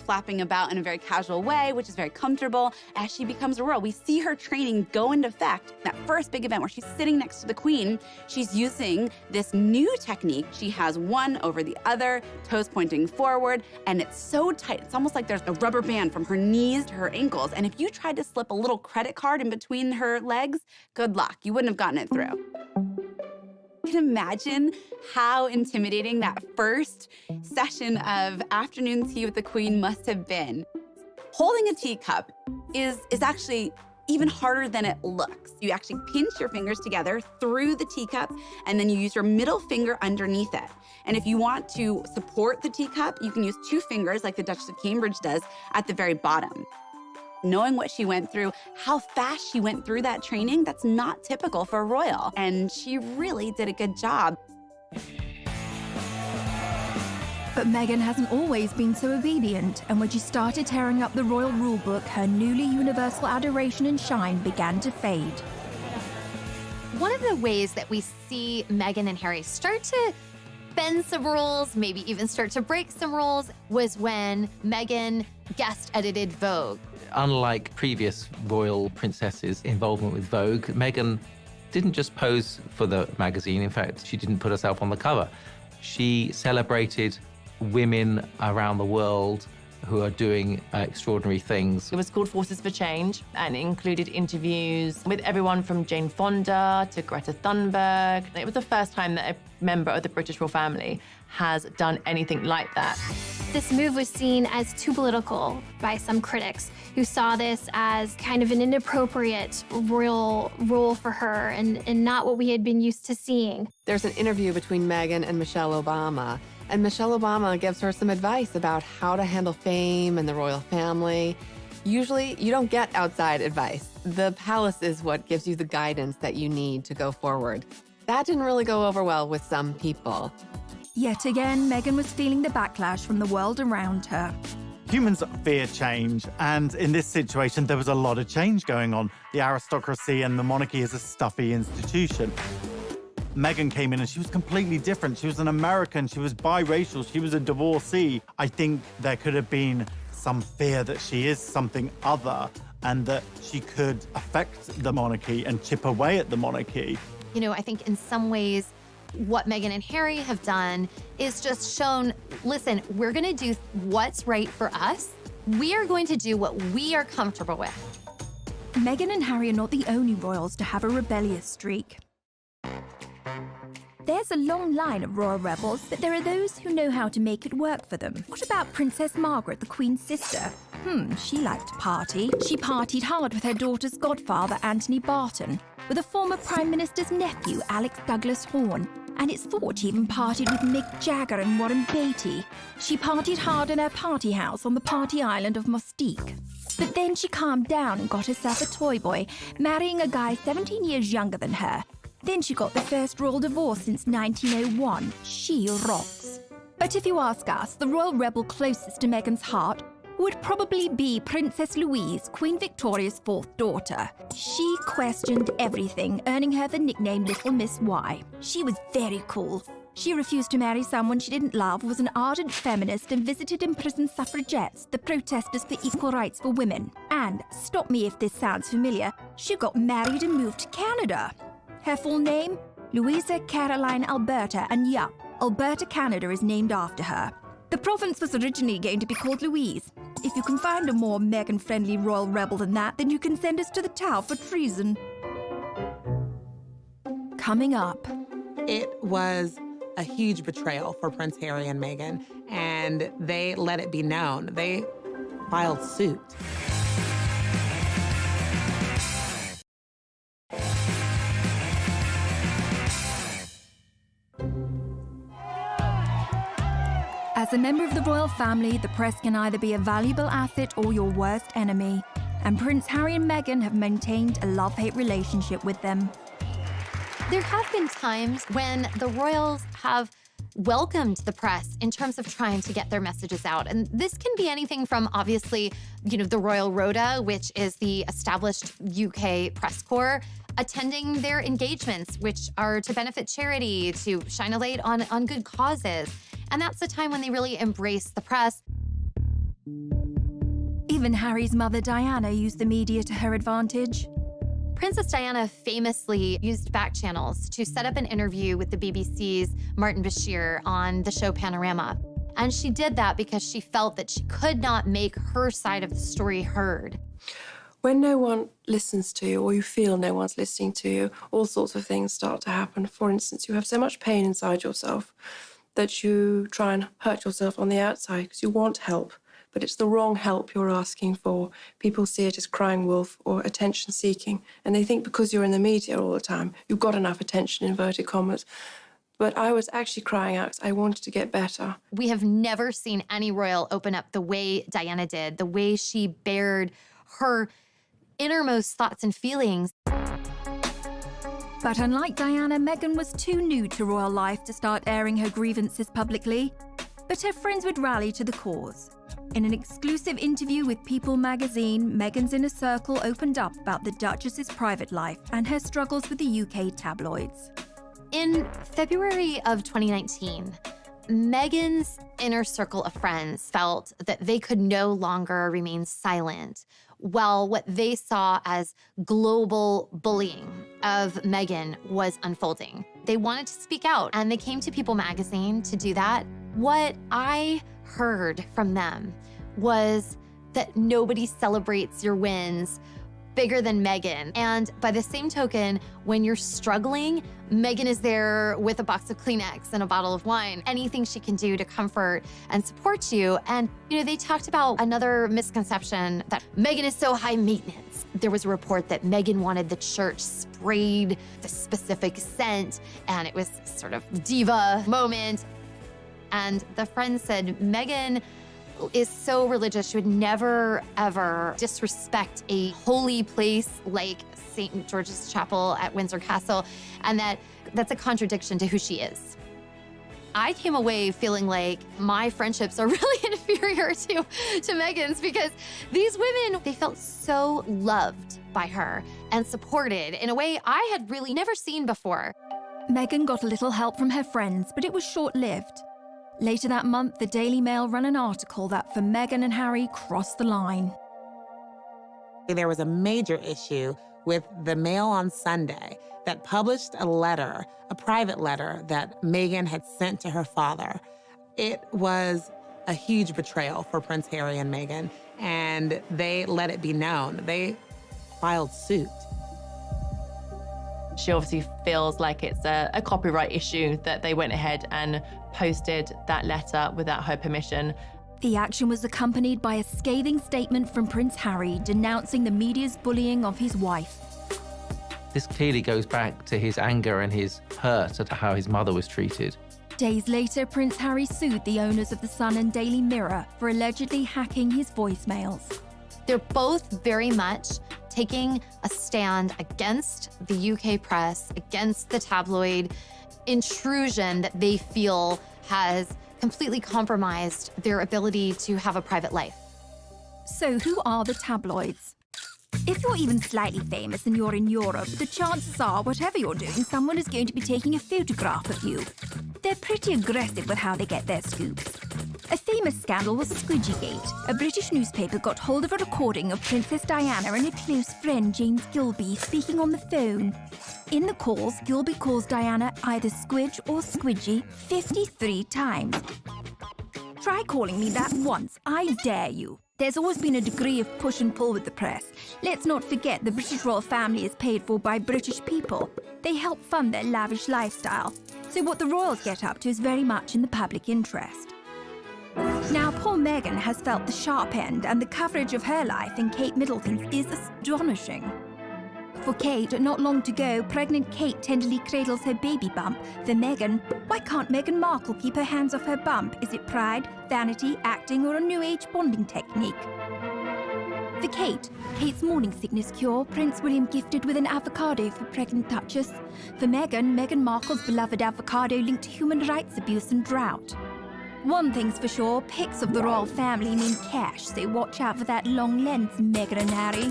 flapping about in a very casual way, which is very comfortable. As she becomes a royal, we see her training go into effect. That first big event where she's sitting next to the Queen, she's using this new technique. She has one over the other, toes pointing forward, and it's so tight. It's almost like there's a rubber band from her knees to her ankles. And if you tried to slip a little credit card in between her legs, good luck. You wouldn't have gotten it through. You can imagine how intimidating that first session of afternoon tea with the Queen must have been. Holding a teacup is actually even harder than it looks. You actually pinch your fingers together through the teacup, and then you use your middle finger underneath it. And if you want to support the teacup, you can use 2 fingers like the Duchess of Cambridge does at the very bottom. Knowing what she went through, how fast she went through that training, that's not typical for a royal. And she really did a good job. But Meghan hasn't always been so obedient, and when she started tearing up the royal rulebook, her newly universal adoration and shine began to fade. One of the ways that we see Meghan and Harry start to bend some rules, maybe even start to break some rules, was when Meghan guest edited Vogue. Unlike previous royal princesses' involvement with Vogue, Meghan didn't just pose for the magazine. In fact, she didn't put herself on the cover. She celebrated women around the world who are doing extraordinary things. It was called Forces for Change, and it included interviews with everyone from Jane Fonda to Greta Thunberg. It was the first time that a member of the British royal family has done anything like that. This move was seen as too political by some critics who saw this as kind of an inappropriate royal role for her and not what we had been used to seeing. There's an interview between Meghan and Michelle Obama, and Michelle Obama gives her some advice about how to handle fame and the royal family. Usually, you don't get outside advice. The palace is what gives you the guidance that you need to go forward. That didn't really go over well with some people. Yet again, Meghan was feeling the backlash from the world around her. Humans fear change, and in this situation, there was a lot of change going on. The aristocracy and the monarchy is a stuffy institution. Meghan came in and she was completely different. She was an American, she was biracial, she was a divorcee. I think there could have been some fear that she is something other and that she could affect the monarchy and chip away at the monarchy. I think in some ways, what Meghan and Harry have done is just shown, listen, we're gonna do what's right for us. We are going to do what we are comfortable with. Meghan and Harry are not the only royals to have a rebellious streak. There's a long line of royal rebels, but there are those who know how to make it work for them. What about Princess Margaret, the Queen's sister? She liked to party. She partied hard with her daughter's godfather, Anthony Barton, with a former Prime Minister's nephew, Alex Douglas Horne, and it's thought she even partied with Mick Jagger and Warren Beatty. She partied hard in her party house on the party island of Mustique. But then she calmed down and got herself a toy boy, marrying a guy 17 years younger than her. Then she got the first royal divorce since 1901. She rocks. But if you ask us, the royal rebel closest to Meghan's heart would probably be Princess Louise, Queen Victoria's fourth daughter. She questioned everything, earning her the nickname Little Miss Y. She was very cool. She refused to marry someone she didn't love, was an ardent feminist, and visited imprisoned suffragettes, the protesters for equal rights for women. And, stop me if this sounds familiar, she got married and moved to Canada. Her full name? Louisa Caroline Alberta, and yup, Alberta, Canada is named after her. The province was originally going to be called Louise. If you can find a more Meghan-friendly royal rebel than that, then you can send us to the Tower for treason. Coming up. It was a huge betrayal for Prince Harry and Meghan, and they let it be known. They filed suit. As a member of the royal family, the press can either be a valuable asset or your worst enemy. And Prince Harry and Meghan have maintained a love-hate relationship with them. There have been times when the royals have welcomed the press in terms of trying to get their messages out. And this can be anything from, obviously, the Royal Rota, which is the established UK press corps, attending their engagements, which are to benefit charity, to shine a light on good causes. And that's the time when they really embrace the press. Even Harry's mother, Diana, used the media to her advantage. Princess Diana famously used back channels to set up an interview with the BBC's Martin Bashir on the show Panorama. And she did that because she felt that she could not make her side of the story heard. When no one listens to you, or you feel no one's listening to you, all sorts of things start to happen. For instance, you have so much pain inside yourself that you try and hurt yourself on the outside because you want help. But it's the wrong help you're asking for. People see it as crying wolf or attention seeking, and they think because you're in the media all the time, you've got enough attention, inverted commas. But I was actually crying out because I wanted to get better. We have never seen any royal open up the way Diana did, the way she bared her innermost thoughts and feelings. But unlike Diana, Meghan was too new to royal life to start airing her grievances publicly. But her friends would rally to the cause. In an exclusive interview with People magazine, Meghan's inner circle opened up about the Duchess's private life and her struggles with the UK tabloids. In February of 2019, Meghan's inner circle of friends felt that they could no longer remain silent while what they saw as global bullying of Meghan was unfolding. They wanted to speak out, and they came to People magazine to do that. What I heard from them was that nobody celebrates your wins bigger than Meghan. And by the same token, when you're struggling, Meghan is there with a box of Kleenex and a bottle of wine, anything she can do to comfort and support you. And, they talked about another misconception that Meghan is so high maintenance. There was a report that Meghan wanted the church sprayed the specific scent, and it was sort of diva moment. And the friend said, Meghan is so religious, she would never, ever disrespect a holy place like St. George's Chapel at Windsor Castle, and that's a contradiction to who she is. I came away feeling like my friendships are really inferior to Meghan's, because these women, they felt so loved by her and supported in a way I had really never seen before. Meghan got a little help from her friends, but it was short-lived. Later that month, the Daily Mail ran an article that for Meghan and Harry crossed the line. There was a major issue with the Mail on Sunday that published a letter, a private letter that Meghan had sent to her father. It was a huge betrayal for Prince Harry and Meghan, and they let it be known. They filed suit. She obviously feels like it's a copyright issue that they went ahead and posted that letter without her permission. The action was accompanied by a scathing statement from Prince Harry denouncing the media's bullying of his wife. This clearly goes back to his anger and his hurt at how his mother was treated. Days later, Prince Harry sued the owners of The Sun and Daily Mirror for allegedly hacking his voicemails. They're both very much taking a stand against the UK press, against the tabloid intrusion that they feel has completely compromised their ability to have a private life. So who are the tabloids? If you're even slightly famous and you're in Europe, the chances are, whatever you're doing, someone is going to be taking a photograph of you. They're pretty aggressive with how they get their scoops. A famous scandal was Squidgygate. A British newspaper got hold of a recording of Princess Diana and her close friend James Gilby speaking on the phone. In the calls, Gilby calls Diana either Squidge or Squidgy 53 times. Try calling me that once, I dare you. There's always been a degree of push and pull with the press. Let's not forget the British royal family is paid for by British people. They help fund their lavish lifestyle. So what the royals get up to is very much in the public interest. Now, poor Meghan has felt the sharp end, and the coverage of her life in Kate Middleton's is astonishing. For Kate, not long to go, pregnant Kate tenderly cradles her baby bump. For Meghan, why can't Meghan Markle keep her hands off her bump? Is it pride, vanity, acting, or a new age bonding technique? For Kate, Kate's morning sickness cure, Prince William gifted with an avocado for pregnant Duchess. For Meghan, Meghan Markle's beloved avocado linked to human rights abuse and drought. One thing's for sure, pics of the royal family mean cash, so watch out for that long lens, Meghan and Harry.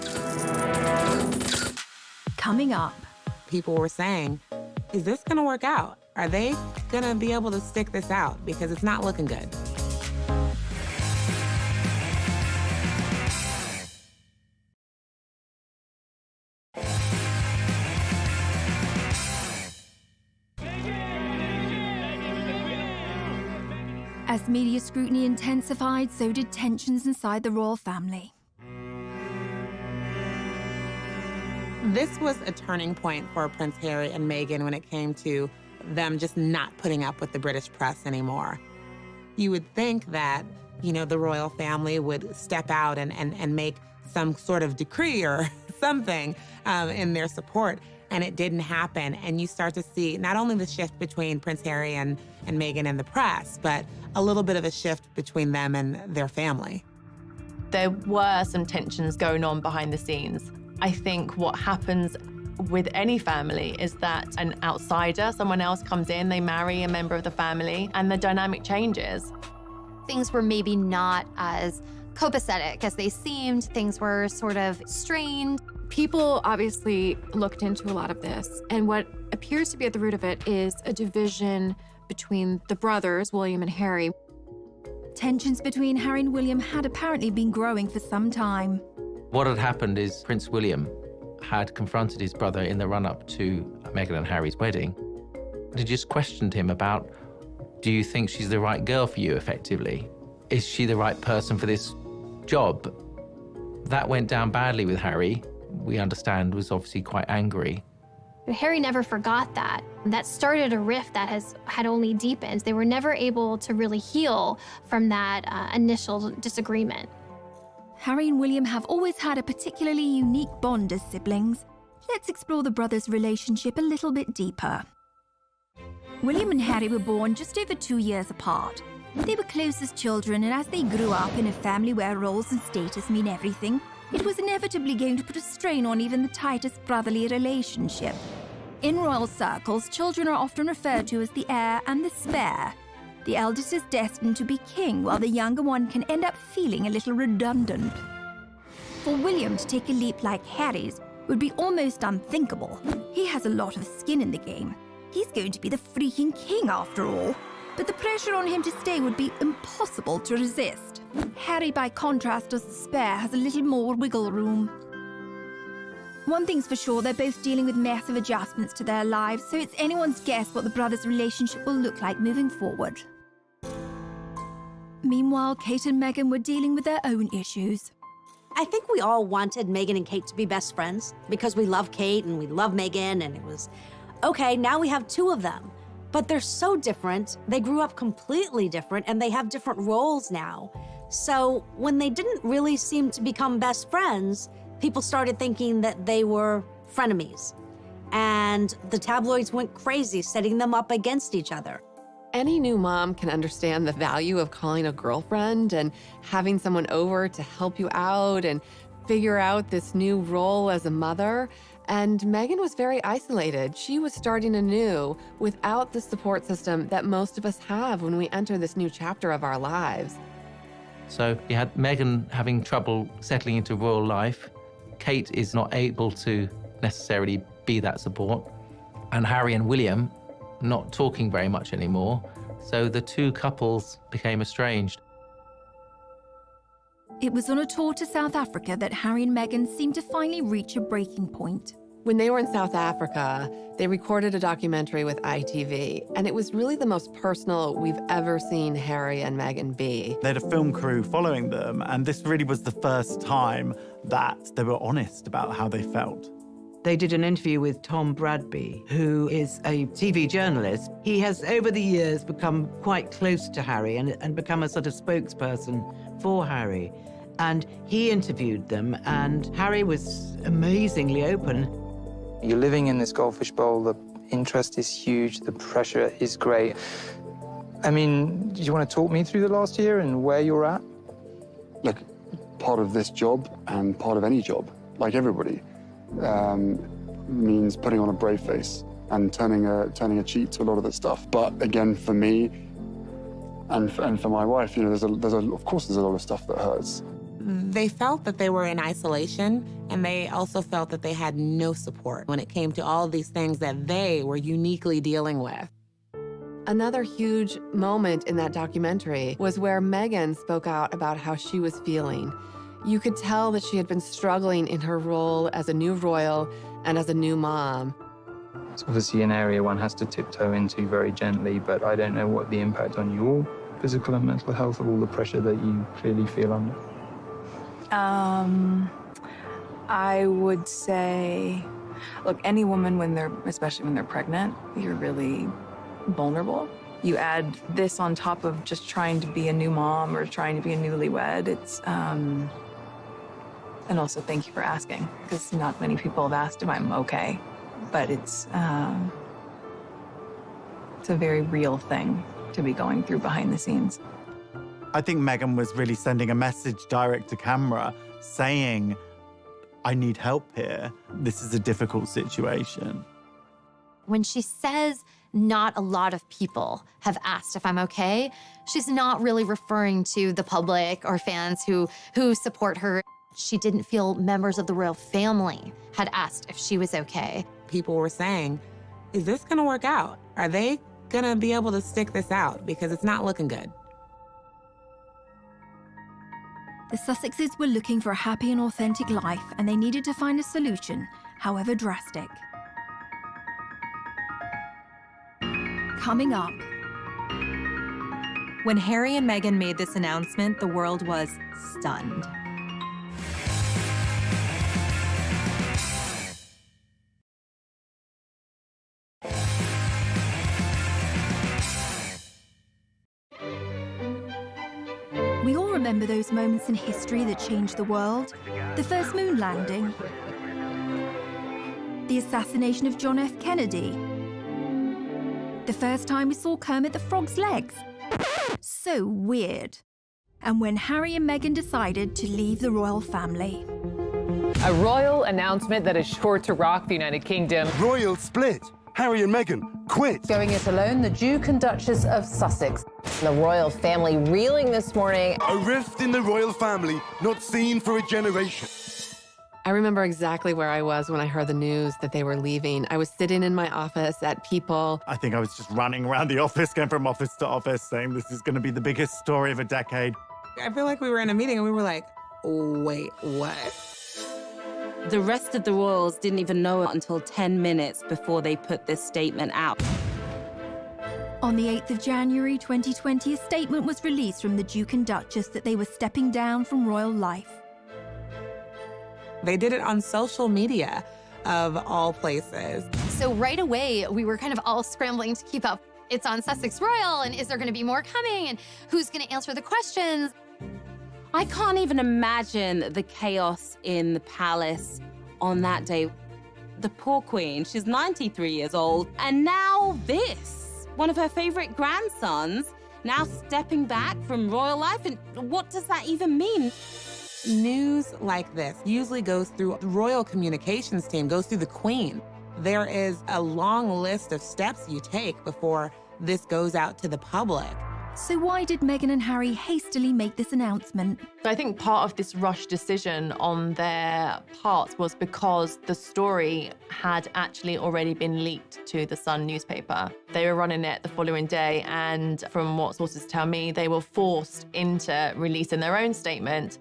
Coming up. People were saying, is this gonna work out? Are they gonna be able to stick this out? Because it's not looking good. As media scrutiny intensified, so did tensions inside the royal family. This was a turning point for Prince Harry and Meghan when it came to them just not putting up with the British press anymore. You would think that, you know, the royal family would step out and make some sort of decree or something in their support, and it didn't happen. And you start to see not only the shift between Prince Harry and Meghan and the press, but a little bit of a shift between them and their family. There were some tensions going on behind the scenes. I think what happens with any family is that an outsider, someone else comes in, they marry a member of the family, and the dynamic changes. Things were maybe not as copacetic as they seemed. Things were sort of strained. People obviously looked into a lot of this, and what appears to be at the root of it is a division between the brothers, William and Harry. Tensions between Harry and William had apparently been growing for some time. What had happened is Prince William had confronted his brother in the run-up to Meghan and Harry's wedding. He just questioned him about, do you think she's the right girl for you, effectively? Is she the right person for this job? That went down badly with Harry. We understand was obviously quite angry. But Harry never forgot that. That started a rift that had only deepened. They were never able to really heal from that initial disagreement. Harry and William have always had a particularly unique bond as siblings. Let's explore the brothers' relationship a little bit deeper. William and Harry were born just over 2 years apart. They were close as children, and as they grew up in a family where roles and status mean everything, it was inevitably going to put a strain on even the tightest brotherly relationship. In royal circles, children are often referred to as the heir and the spare. The eldest is destined to be king, while the younger one can end up feeling a little redundant. For William to take a leap like Harry's would be almost unthinkable. He has a lot of skin in the game. He's going to be the freaking king after all. But the pressure on him to stay would be impossible to resist. Harry, by contrast, as the spare, has a little more wiggle room. One thing's for sure, they're both dealing with massive adjustments to their lives, so it's anyone's guess what the brothers' relationship will look like moving forward. Meanwhile, Kate and Meghan were dealing with their own issues. I think we all wanted Meghan and Kate to be best friends because we love Kate and we love Meghan, and it was, okay, now we have two of them. But they're so different. They grew up completely different, and they have different roles now. So when they didn't really seem to become best friends, people started thinking that they were frenemies. And the tabloids went crazy, setting them up against each other. Any new mom can understand the value of calling a girlfriend and having someone over to help you out and figure out this new role as a mother. And Meghan was very isolated. She was starting anew without the support system that most of us have when we enter this new chapter of our lives. So you had Meghan having trouble settling into royal life. Kate is not able to necessarily be that support. And Harry and William not talking very much anymore. So the two couples became estranged. It was on a tour to South Africa that Harry and Meghan seemed to finally reach a breaking point. When they were in South Africa, they recorded a documentary with ITV, and it was really the most personal we've ever seen Harry and Meghan be. They had a film crew following them, and this really was the first time that they were honest about how they felt. They did an interview with Tom Bradby, who is a TV journalist. He has, over the years, become quite close to Harry and become a sort of spokesperson for Harry. And he interviewed them, and Harry was amazingly open. You're living in this goldfish bowl, the interest is huge, the pressure is great. I mean, do you want to talk me through the last year and where you're at? Look, part of this job and part of any job, like everybody, means putting on a brave face and turning a cheek to a lot of the stuff. But again, for me and for my wife, you know, of course there's a lot of stuff that hurts. They felt that they were in isolation, and they also felt that they had no support when it came to all of these things that they were uniquely dealing with. Another huge moment in that documentary was where Meghan spoke out about how she was feeling. You could tell that she had been struggling in her role as a new royal and as a new mom. It's obviously an area one has to tiptoe into very gently, but I don't know what the impact on your physical and mental health of all the pressure that you clearly feel under. I would say, look, any woman, especially when they're pregnant, you're really vulnerable. You add this on top of just trying to be a new mom or trying to be a newlywed. And also thank you for asking, because not many people have asked if I'm okay, but it's a very real thing to be going through behind the scenes. I think Meghan was really sending a message direct to camera saying, I need help here. This is a difficult situation. When she says not a lot of people have asked if I'm okay, she's not really referring to the public or fans who support her. She didn't feel members of the royal family had asked if she was okay. People were saying, is this gonna work out? Are they gonna be able to stick this out? Because it's not looking good. The Sussexes were looking for a happy and authentic life, and they needed to find a solution, however drastic. Coming up. When Harry and Meghan made this announcement, the world was stunned. We all remember those moments in history that changed the world. The first moon landing. The assassination of John F. Kennedy. The first time we saw Kermit the Frog's legs. So weird. And when Harry and Meghan decided to leave the royal family. A royal announcement that is sure to rock the United Kingdom. Royal split. Harry and Meghan quit. Going it alone, the Duke and Duchess of Sussex. The royal family reeling this morning. A rift in the royal family not seen for a generation. I remember exactly where I was when I heard the news that they were leaving. I was sitting in my office at People. I think I was just running around the office, going from office to office, saying this is going to be the biggest story of a decade. I feel like we were in a meeting and we were like, wait, what? The rest of the royals didn't even know it until 10 minutes before they put this statement out. On the 8th of January 2020, a statement was released from the Duke and Duchess that they were stepping down from royal life. They did it on social media, of all places. So right away, we were kind of all scrambling to keep up. It's on Sussex Royal, and is there going to be more coming? And who's going to answer the questions? I can't even imagine the chaos in the palace on that day. The poor queen, she's 93 years old, and now this. One of her favorite grandsons now stepping back from royal life, and what does that even mean? News like this usually goes through the royal communications team, goes through the queen. There is a long list of steps you take before this goes out to the public. So why did Meghan and Harry hastily make this announcement? So I think part of this rushed decision on their parts was because the story had actually already been leaked to the Sun newspaper. They were running it the following day, and from what sources tell me, they were forced into releasing their own statement.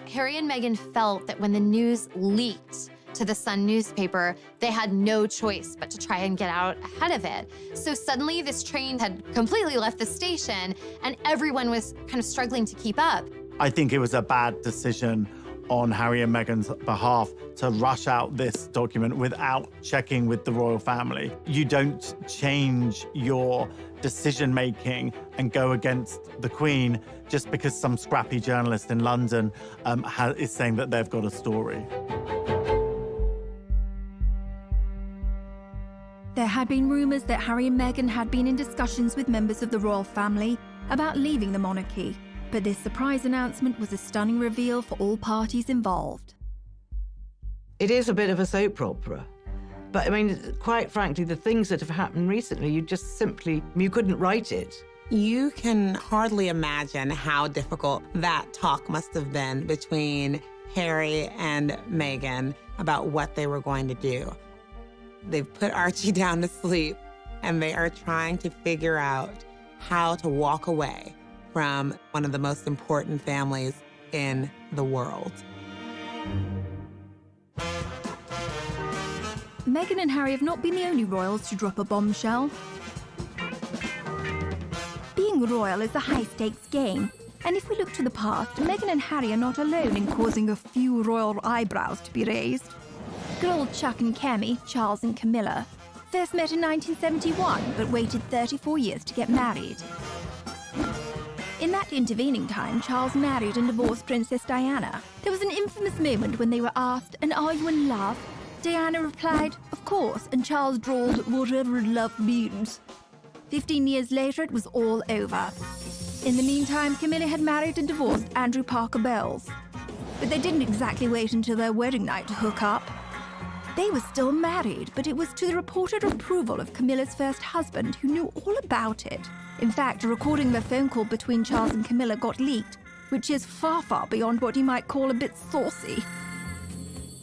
Harry and Meghan felt that when the news leaked to the Sun newspaper, they had no choice but to try and get out ahead of it. So suddenly this train had completely left the station and everyone was kind of struggling to keep up. I think it was a bad decision on Harry and Meghan's behalf to rush out this document without checking with the royal family. You don't change your decision-making and go against the Queen just because some scrappy journalist in London is saying that they've got a story. There had been rumours that Harry and Meghan had been in discussions with members of the royal family about leaving the monarchy, but this surprise announcement was a stunning reveal for all parties involved. It is a bit of a soap opera. But I mean, quite frankly, the things that have happened recently, you couldn't write it. You can hardly imagine how difficult that talk must have been between Harry and Meghan about what they were going to do. They've put Archie down to sleep, and they are trying to figure out how to walk away from one of the most important families in the world. Meghan and Harry have not been the only royals to drop a bombshell. Being royal is a high-stakes game, and if we look to the past, Meghan and Harry are not alone in causing a few royal eyebrows to be raised. Good old Chuck and Cammy, Charles and Camilla, first met in 1971, but waited 34 years to get married. In that intervening time, Charles married and divorced Princess Diana. There was an infamous moment when they were asked, "And are you in love?" Diana replied, "Of course," and Charles drawled, "Whatever love means." 15 years later, it was all over. In the meantime, Camilla had married and divorced Andrew Parker Bowles. But they didn't exactly wait until their wedding night to hook up. They were still married, but it was to the reported approval of Camilla's first husband, who knew all about it. In fact, a recording of a phone call between Charles and Camilla got leaked, which is far, far beyond what you might call a bit saucy.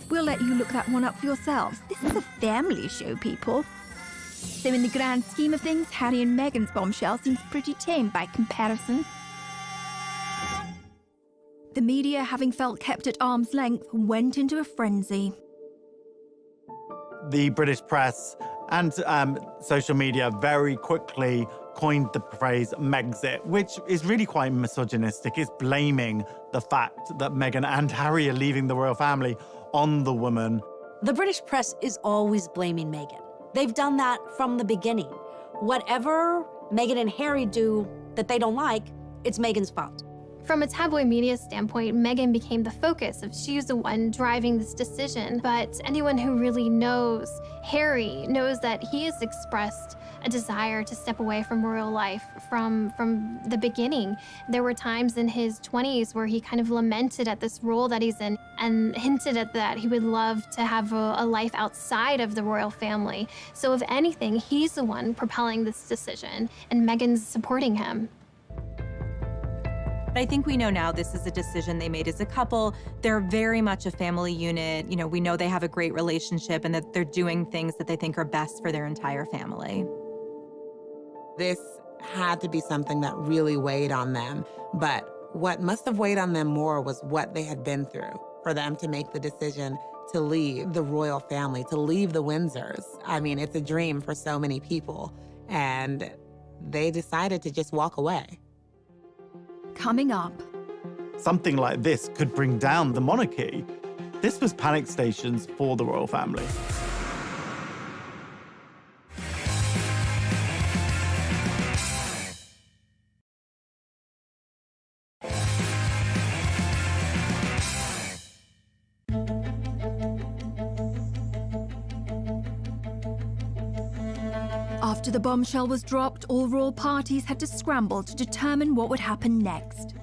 We'll let you look that one up for yourselves. This is a family show, people. So in the grand scheme of things, Harry and Meghan's bombshell seems pretty tame by comparison. The media, having felt kept at arm's length, went into a frenzy. The British press and social media very quickly coined the phrase Megxit, which is really quite misogynistic. It's blaming the fact that Meghan and Harry are leaving the royal family on the woman. The British press is always blaming Meghan. They've done that from the beginning. Whatever Meghan and Harry do that they don't like, it's Meghan's fault. From a tabloid media standpoint, Meghan became the focus of she's the one driving this decision. But anyone who really knows Harry knows that he has expressed a desire to step away from royal life from the beginning. There were times in his 20s where he kind of lamented at this role that he's in and hinted at that he would love to have a life outside of the royal family. So if anything, he's the one propelling this decision, and Meghan's supporting him. I think we know now this is a decision they made as a couple. They're very much a family unit. You know, we know they have a great relationship and that they're doing things that they think are best for their entire family. This had to be something that really weighed on them. But what must have weighed on them more was what they had been through for them to make the decision to leave the royal family, to leave the Windsors. I mean, it's a dream for so many people. And they decided to just walk away. Coming up. Something like this could bring down the monarchy. This was panic stations for the royal family. After the bombshell was dropped, all royal parties had to scramble to determine what would happen next.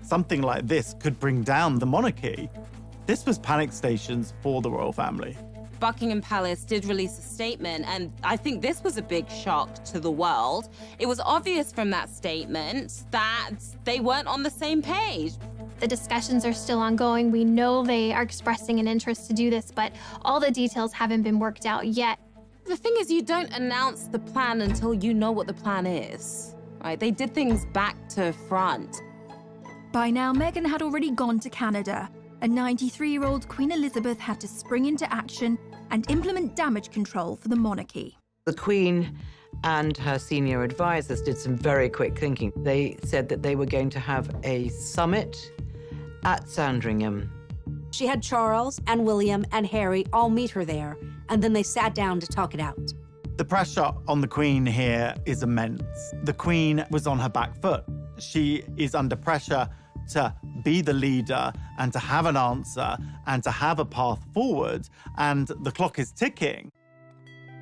Something like this could bring down the monarchy. This was panic stations for the royal family. Buckingham Palace did release a statement, and I think this was a big shock to the world. It was obvious from that statement that they weren't on the same page. The discussions are still ongoing. We know they are expressing an interest to do this, but all the details haven't been worked out yet. The thing is, you don't announce the plan until you know what the plan is, right? They did things back to front. By now, Meghan had already gone to Canada, and 93-year-old Queen Elizabeth had to spring into action and implement damage control for the monarchy. The Queen and her senior advisors did some very quick thinking. They said that they were going to have a summit at Sandringham. She had Charles and William and Harry all meet her there, and then they sat down to talk it out. The pressure on the Queen here is immense. The Queen was on her back foot. She is under pressure to be the leader and to have an answer and to have a path forward, and the clock is ticking.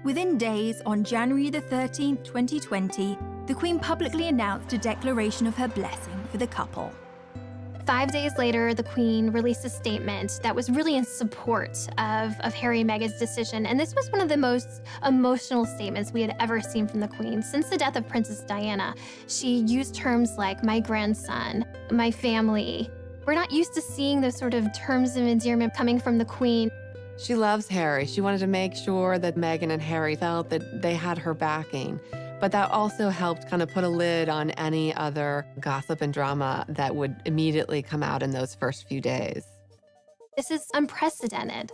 Within days, on January the 13th, 2020, the Queen publicly announced a declaration of her blessing for the couple. 5 days later, the Queen released a statement that was really in support of Harry and Meghan's decision. And this was one of the most emotional statements we had ever seen from the Queen. Since the death of Princess Diana, she used terms like my grandson, my family. We're not used to seeing those sort of terms of endearment coming from the Queen. She loves Harry. She wanted to make sure that Meghan and Harry felt that they had her backing. But that also helped kind of put a lid on any other gossip and drama that would immediately come out in those first few days. This is unprecedented.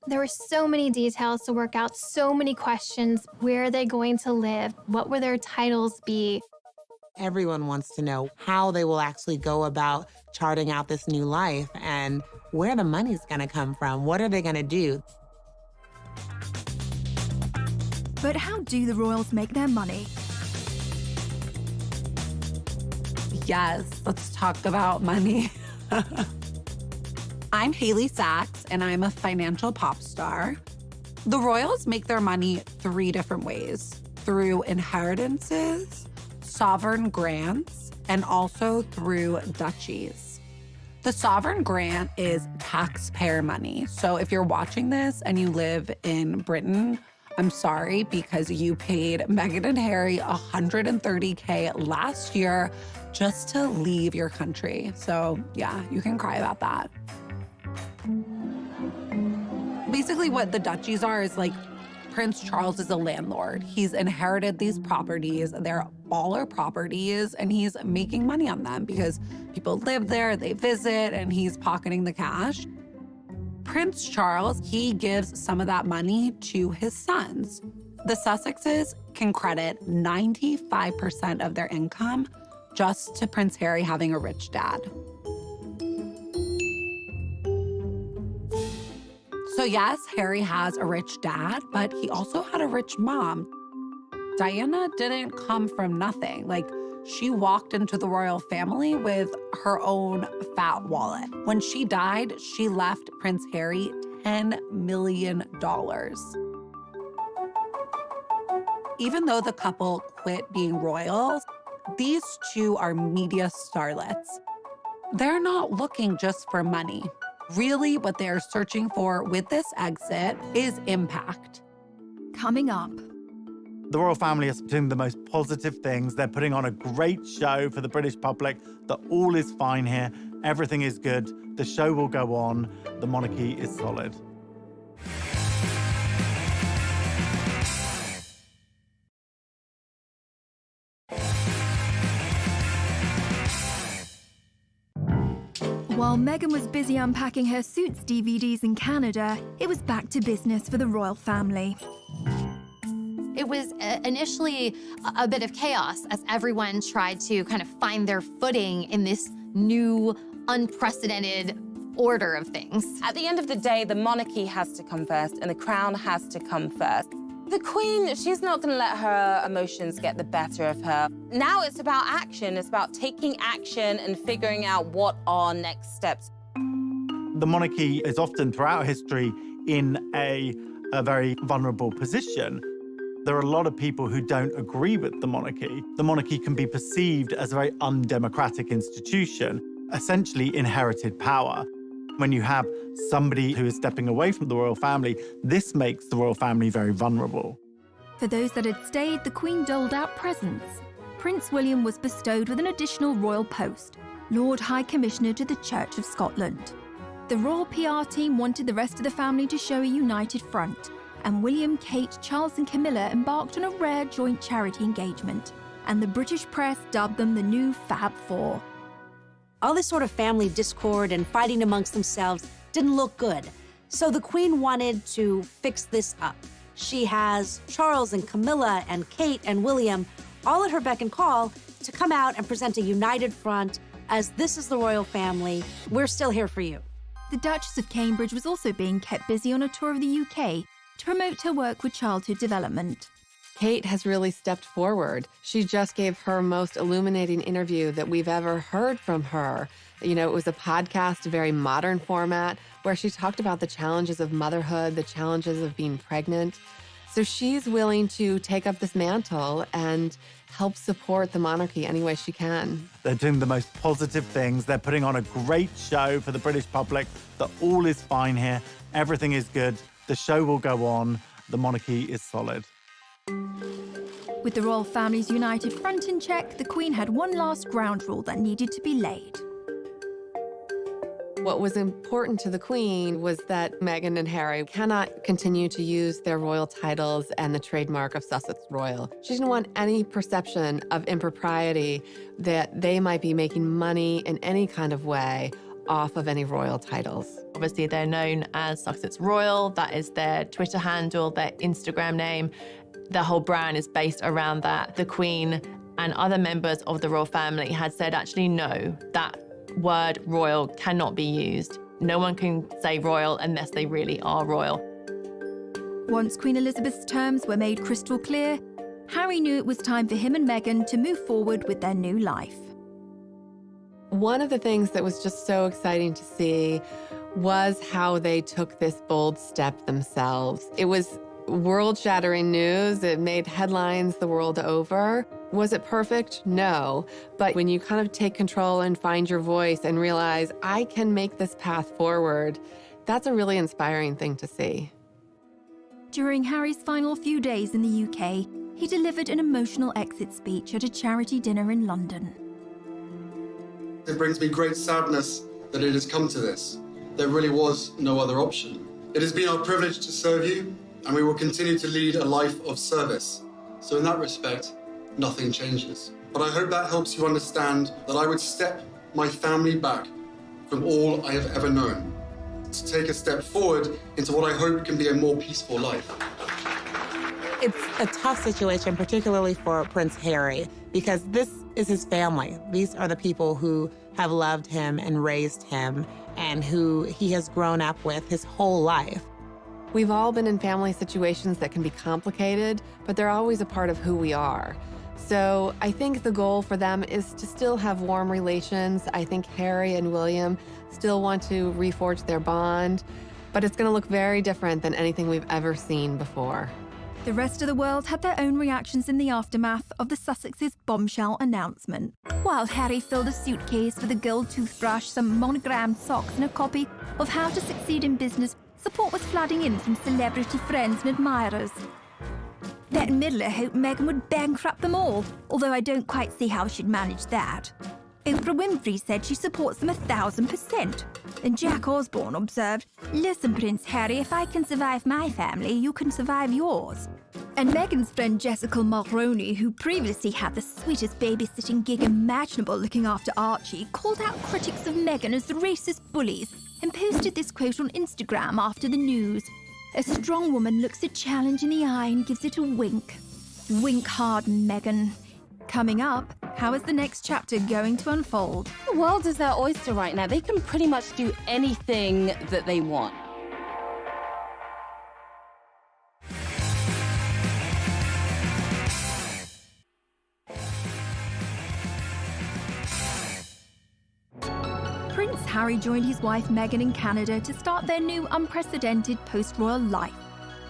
There were so many details to work out, so many questions. Where are they going to live? What will their titles be? Everyone wants to know how they will actually go about charting out this new life and where the money's going to come from. What are they going to do? But how do the royals make their money? Yes, let's talk about money. I'm Haley Sachs, and I'm a financial pop star. The royals make their money 3 different ways: through inheritances, sovereign grants, and also through duchies. The sovereign grant is taxpayer money. So if you're watching this and you live in Britain, I'm sorry, because you paid Meghan and Harry $130K last year just to leave your country. So yeah, you can cry about that. Basically what the duchies are is like Prince Charles is a landlord. He's inherited these properties. They're baller properties, and he's making money on them because people live there, they visit, and he's pocketing the cash. Prince Charles, he gives some of that money to his sons. The Sussexes can credit 95% of their income just to Prince Harry having a rich dad. So yes, Harry has a rich dad, but he also had a rich mom. Diana didn't come from nothing. Like, she walked into the royal family with her own fat wallet. When she died, she left Prince Harry $10 million. Even though the couple quit being royals, these two are media starlets. They're not looking just for money. Really, what they're searching for with this exit is impact. Coming up. The royal family is doing the most positive things. They're putting on a great show for the British public that all is fine here. Everything is good. The show will go on. The monarchy is solid. While Meghan was busy unpacking her Suits DVDs in Canada, it was back to business for the royal family. It was initially a bit of chaos as everyone tried to kind of find their footing in this new, unprecedented order of things. At the end of the day, the monarchy has to come first and the crown has to come first. The Queen, she's not going to let her emotions get the better of her. Now it's about action. It's about taking action and figuring out what are next steps. The monarchy is often, throughout history, in a very vulnerable position. There are a lot of people who don't agree with the monarchy. The monarchy can be perceived as a very undemocratic institution, essentially inherited power. When you have somebody who is stepping away from the royal family, this makes the royal family very vulnerable. For those that had stayed, the Queen doled out presents. Prince William was bestowed with an additional royal post, Lord High Commissioner to the Church of Scotland. The royal PR team wanted the rest of the family to show a united front, and William, Kate, Charles and Camilla embarked on a rare joint charity engagement, and the British press dubbed them the new Fab Four. All this sort of family discord and fighting amongst themselves didn't look good, so the Queen wanted to fix this up. She has Charles and Camilla and Kate and William all at her beck and call to come out and present a united front as this is the royal family. We're still here for you. The Duchess of Cambridge was also being kept busy on a tour of the UK to promote her work with childhood development. Kate has really stepped forward. She just gave her most illuminating interview that we've ever heard from her. You know, it was a podcast, a very modern format, where she talked about the challenges of motherhood, the challenges of being pregnant. So she's willing to take up this mantle and help support the monarchy any way she can. They're doing the most positive things. They're putting on a great show for the British public that all is fine here. Everything is good. The show will go on. The monarchy is solid. With the royal family's united front in check, the Queen had one last ground rule that needed to be laid. What was important to the Queen was that Meghan and Harry cannot continue to use their royal titles and the trademark of Sussex Royal. She didn't want any perception of impropriety that they might be making money in any kind of way off of any royal titles. Obviously, they're known as Sussex Royal. That is their Twitter handle, their Instagram name. The whole brand is based around that. The Queen and other members of the royal family had said, actually, no, that word royal cannot be used. No one can say royal unless they really are royal. Once Queen Elizabeth's terms were made crystal clear, Harry knew it was time for him and Meghan to move forward with their new life. One of the things that was just so exciting to see was how they took this bold step themselves. It was world-shattering news. It made headlines the world over. Was it perfect? No. But when you kind of take control and find your voice and realize, I can make this path forward, that's a really inspiring thing to see. During Harry's final few days in the UK, he delivered an emotional exit speech at a charity dinner in London. It brings me great sadness that it has come to this. There really was no other option. It has been our privilege to serve you, and we will continue to lead a life of service. So in that respect, nothing changes. But I hope that helps you understand that I would step my family back from all I have ever known to take a step forward into what I hope can be a more peaceful life. It's a tough situation, particularly for Prince Harry, because this is his family. These are the people who have loved him and raised him and who he has grown up with his whole life. We've all been in family situations that can be complicated, but they're always a part of who we are. So I think the goal for them is to still have warm relations. I think Harry and William still want to reforge their bond, but it's going to look very different than anything we've ever seen before. The rest of the world had their own reactions in the aftermath of the Sussex's bombshell announcement. While Harry filled a suitcase with a gold toothbrush, some monogrammed socks, and a copy of How to Succeed in Business, support was flooding in from celebrity friends and admirers. Bette Midler hoped Meghan would bankrupt them all, although I don't quite see how she'd manage that. Oprah Winfrey said she supports them 1,000%. And Jack Osborne observed, "Listen, Prince Harry, if I can survive my family, you can survive yours." And Meghan's friend Jessica Mulroney, who previously had the sweetest babysitting gig imaginable looking after Archie, called out critics of Meghan as racist bullies and posted this quote on Instagram after the news. "A strong woman looks a challenge in the eye and gives it a wink. Wink hard, Meghan." Coming up, how is the next chapter going to unfold? The world is their oyster right now. They can pretty much do anything that they want. Prince Harry joined his wife Meghan in Canada to start their new unprecedented post-royal life.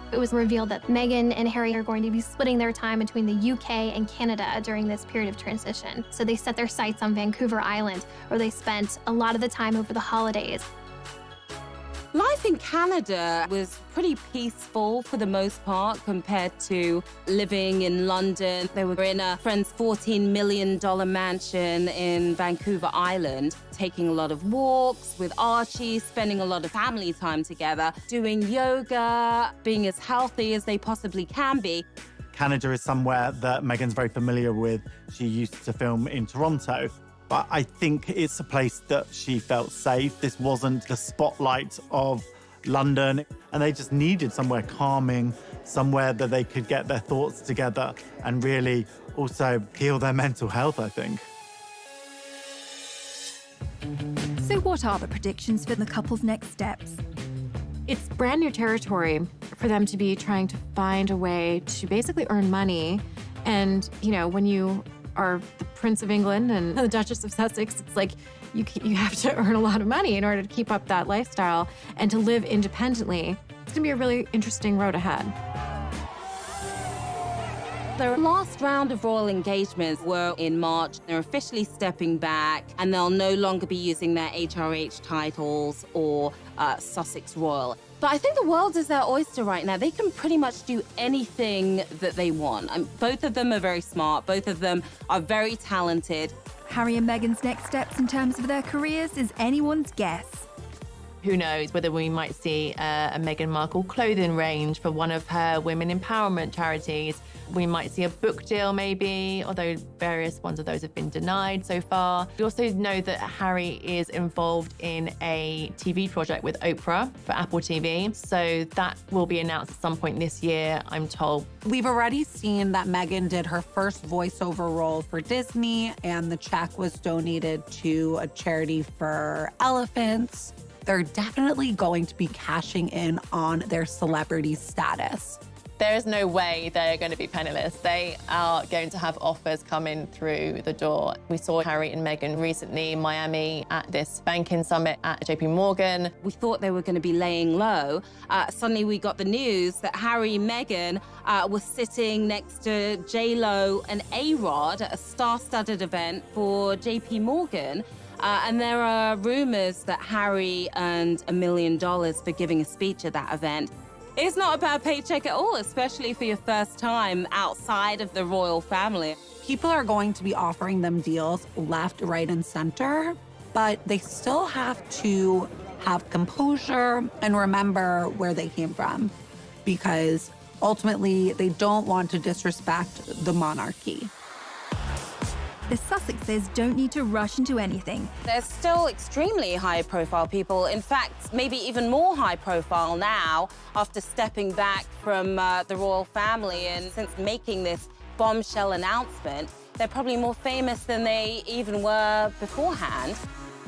It was revealed that Meghan and Harry are going to be splitting their time between the UK and Canada during this period of transition. So they set their sights on Vancouver Island, where they spent a lot of the time over the holidays. Life in Canada was pretty peaceful for the most part compared to living in London. They were in a friend's $14 million mansion in Vancouver Island, taking a lot of walks with Archie, spending a lot of family time together, doing yoga, being as healthy as they possibly can be. Canada is somewhere that Meghan's very familiar with. She used to film in Toronto. But I think it's a place that she felt safe. This wasn't the spotlight of London, and they just needed somewhere calming, somewhere that they could get their thoughts together and really also heal their mental health, I think. So what are the predictions for the couple's next steps? It's brand new territory for them to be trying to find a way to basically earn money. And, you know, when you are the Prince of England and the Duchess of Sussex, it's like you have to earn a lot of money in order to keep up that lifestyle and to live independently. It's gonna be a really interesting road ahead. Their last round of royal engagements were in March. They're officially stepping back, and they'll no longer be using their HRH titles or Sussex Royal. But I think the world is their oyster right now. They can pretty much do anything that they want. Both of them are very smart. Both of them are very talented. Harry and Meghan's next steps in terms of their careers is anyone's guess. Who knows whether we might see a Meghan Markle clothing range for one of her women empowerment charities. We might see a book deal maybe, although various ones of those have been denied so far. We also know that Harry is involved in a TV project with Oprah for Apple TV. So that will be announced at some point this year, I'm told. We've already seen that Meghan did her first voiceover role for Disney, and the check was donated to a charity for elephants. They're definitely going to be cashing in on their celebrity status. There is no way they're going to be penniless. They are going to have offers coming through the door. We saw Harry and Meghan recently in Miami at this banking summit at JP Morgan. We thought they were going to be laying low. Suddenly we got the news that Harry and Meghan were sitting next to J-Lo and A-Rod at a star-studded event for JP Morgan. And there are rumors that Harry earned $1 million for giving a speech at that event. It's not a bad paycheck at all, especially for your first time outside of the royal family. People are going to be offering them deals left, right, and center, but they still have to have composure and remember where they came from, because ultimately they don't want to disrespect the monarchy. The Sussexes don't need to rush into anything. They're still extremely high-profile people. In fact, maybe even more high-profile now after stepping back from the royal family. And since making this bombshell announcement, they're probably more famous than they even were beforehand.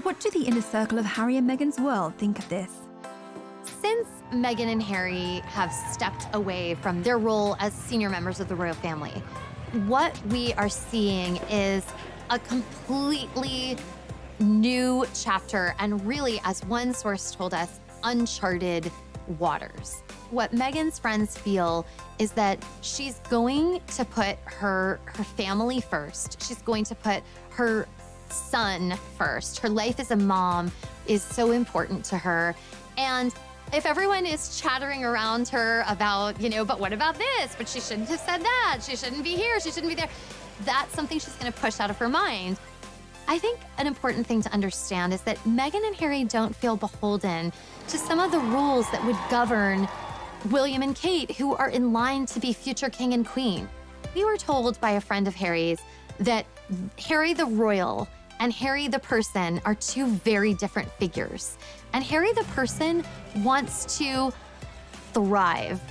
What do the inner circle of Harry and Meghan's world think of this? Since Meghan and Harry have stepped away from their role as senior members of the royal family, what we are seeing is a completely new chapter, and really, as one source told us, uncharted waters. What Meghan's friends feel is that she's going to put her family first. She's going to put her son first. Her life as a mom is so important to her. And if everyone is chattering around her about, but what about this? But she shouldn't have said that. She shouldn't be here. She shouldn't be there. That's something she's going to push out of her mind. I think an important thing to understand is that Meghan and Harry don't feel beholden to some of the rules that would govern William and Kate, who are in line to be future king and queen. We were told by a friend of Harry's that Harry the royal and Harry the person are two very different figures. And Harry the person wants to thrive.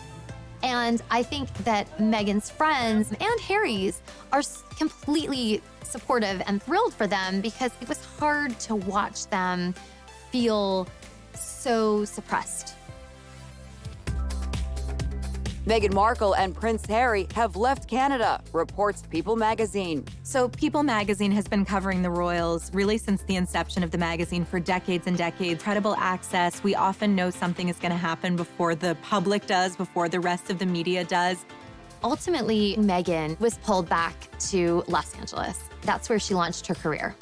And I think that Meghan's friends and Harry's are completely supportive and thrilled for them, because it was hard to watch them feel so suppressed. Meghan Markle and Prince Harry have left Canada, reports People magazine. So People magazine has been covering the royals really since the inception of the magazine for decades and decades. Credible access. We often know something is going to happen before the public does, before the rest of the media does. Ultimately, Meghan was pulled back to Los Angeles. That's where she launched her career.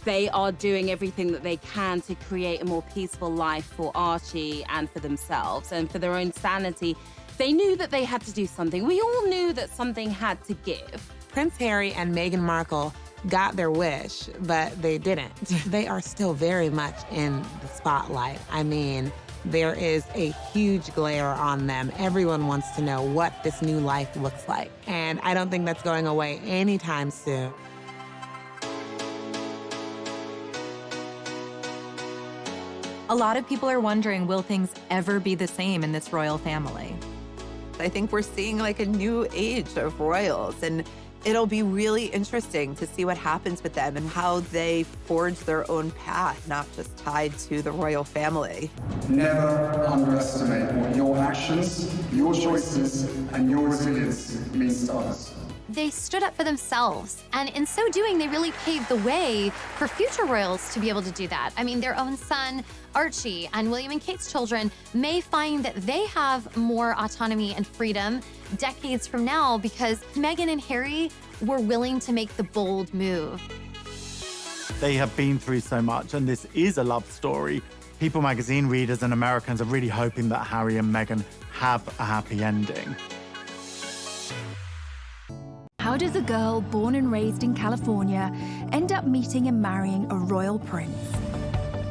They are doing everything that they can to create a more peaceful life for Archie and for themselves and for their own sanity. They knew that they had to do something. We all knew that something had to give. Prince Harry and Meghan Markle got their wish, but they didn't. They are still very much in the spotlight. I mean, there is a huge glare on them. Everyone wants to know what this new life looks like. And I don't think that's going away anytime soon. A lot of people are wondering, will things ever be the same in this royal family? I think we're seeing like a new age of royals, and it'll be really interesting to see what happens with them and how they forge their own path, not just tied to the royal family. Never underestimate what your actions, your choices, and your resilience means to others. They stood up for themselves, and in so doing, they really paved the way for future royals to be able to do that. I mean, their own son, Archie, and William and Kate's children may find that they have more autonomy and freedom decades from now because Meghan and Harry were willing to make the bold move. They have been through so much, and this is a love story. People magazine readers and Americans are really hoping that Harry and Meghan have a happy ending. How does a girl born and raised in California end up meeting and marrying a royal prince?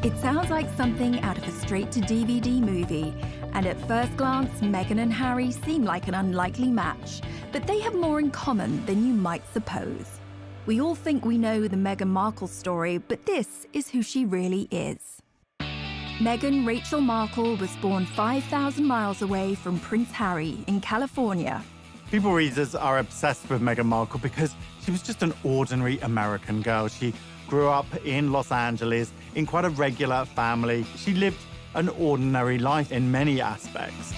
It sounds like something out of a straight-to-DVD movie, and at first glance, Meghan and Harry seem like an unlikely match, but they have more in common than you might suppose. We all think we know the Meghan Markle story, but this is who she really is. Meghan Rachel Markle was born 5,000 miles away from Prince Harry in California. People readers are obsessed with Meghan Markle because she was just an ordinary American girl. She grew up in Los Angeles in quite a regular family. She lived an ordinary life in many aspects.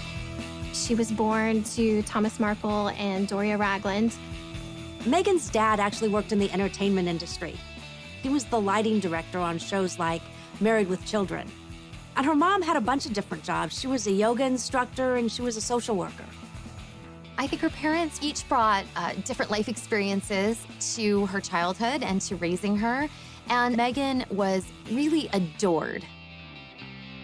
She was born to Thomas Markle and Doria Ragland. Meghan's dad actually worked in the entertainment industry. He was the lighting director on shows like Married with Children. And her mom had a bunch of different jobs. She was a yoga instructor and she was a social worker. I think her parents each brought different life experiences to her childhood and to raising her, and Meghan was really adored.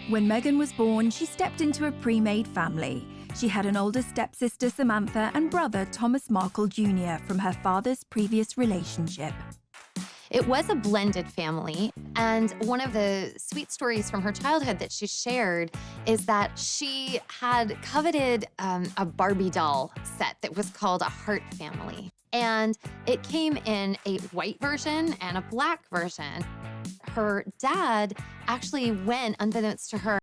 When Meghan was born, she stepped into a pre-made family. She had an older stepsister, Samantha, and brother, Thomas Markle Jr., from her father's previous relationship. It was a blended family, and one of the sweet stories from her childhood that she shared is that she had coveted a Barbie doll set that was called a Heart Family. And it came in a white version and a black version. Her dad actually went, unbeknownst to her,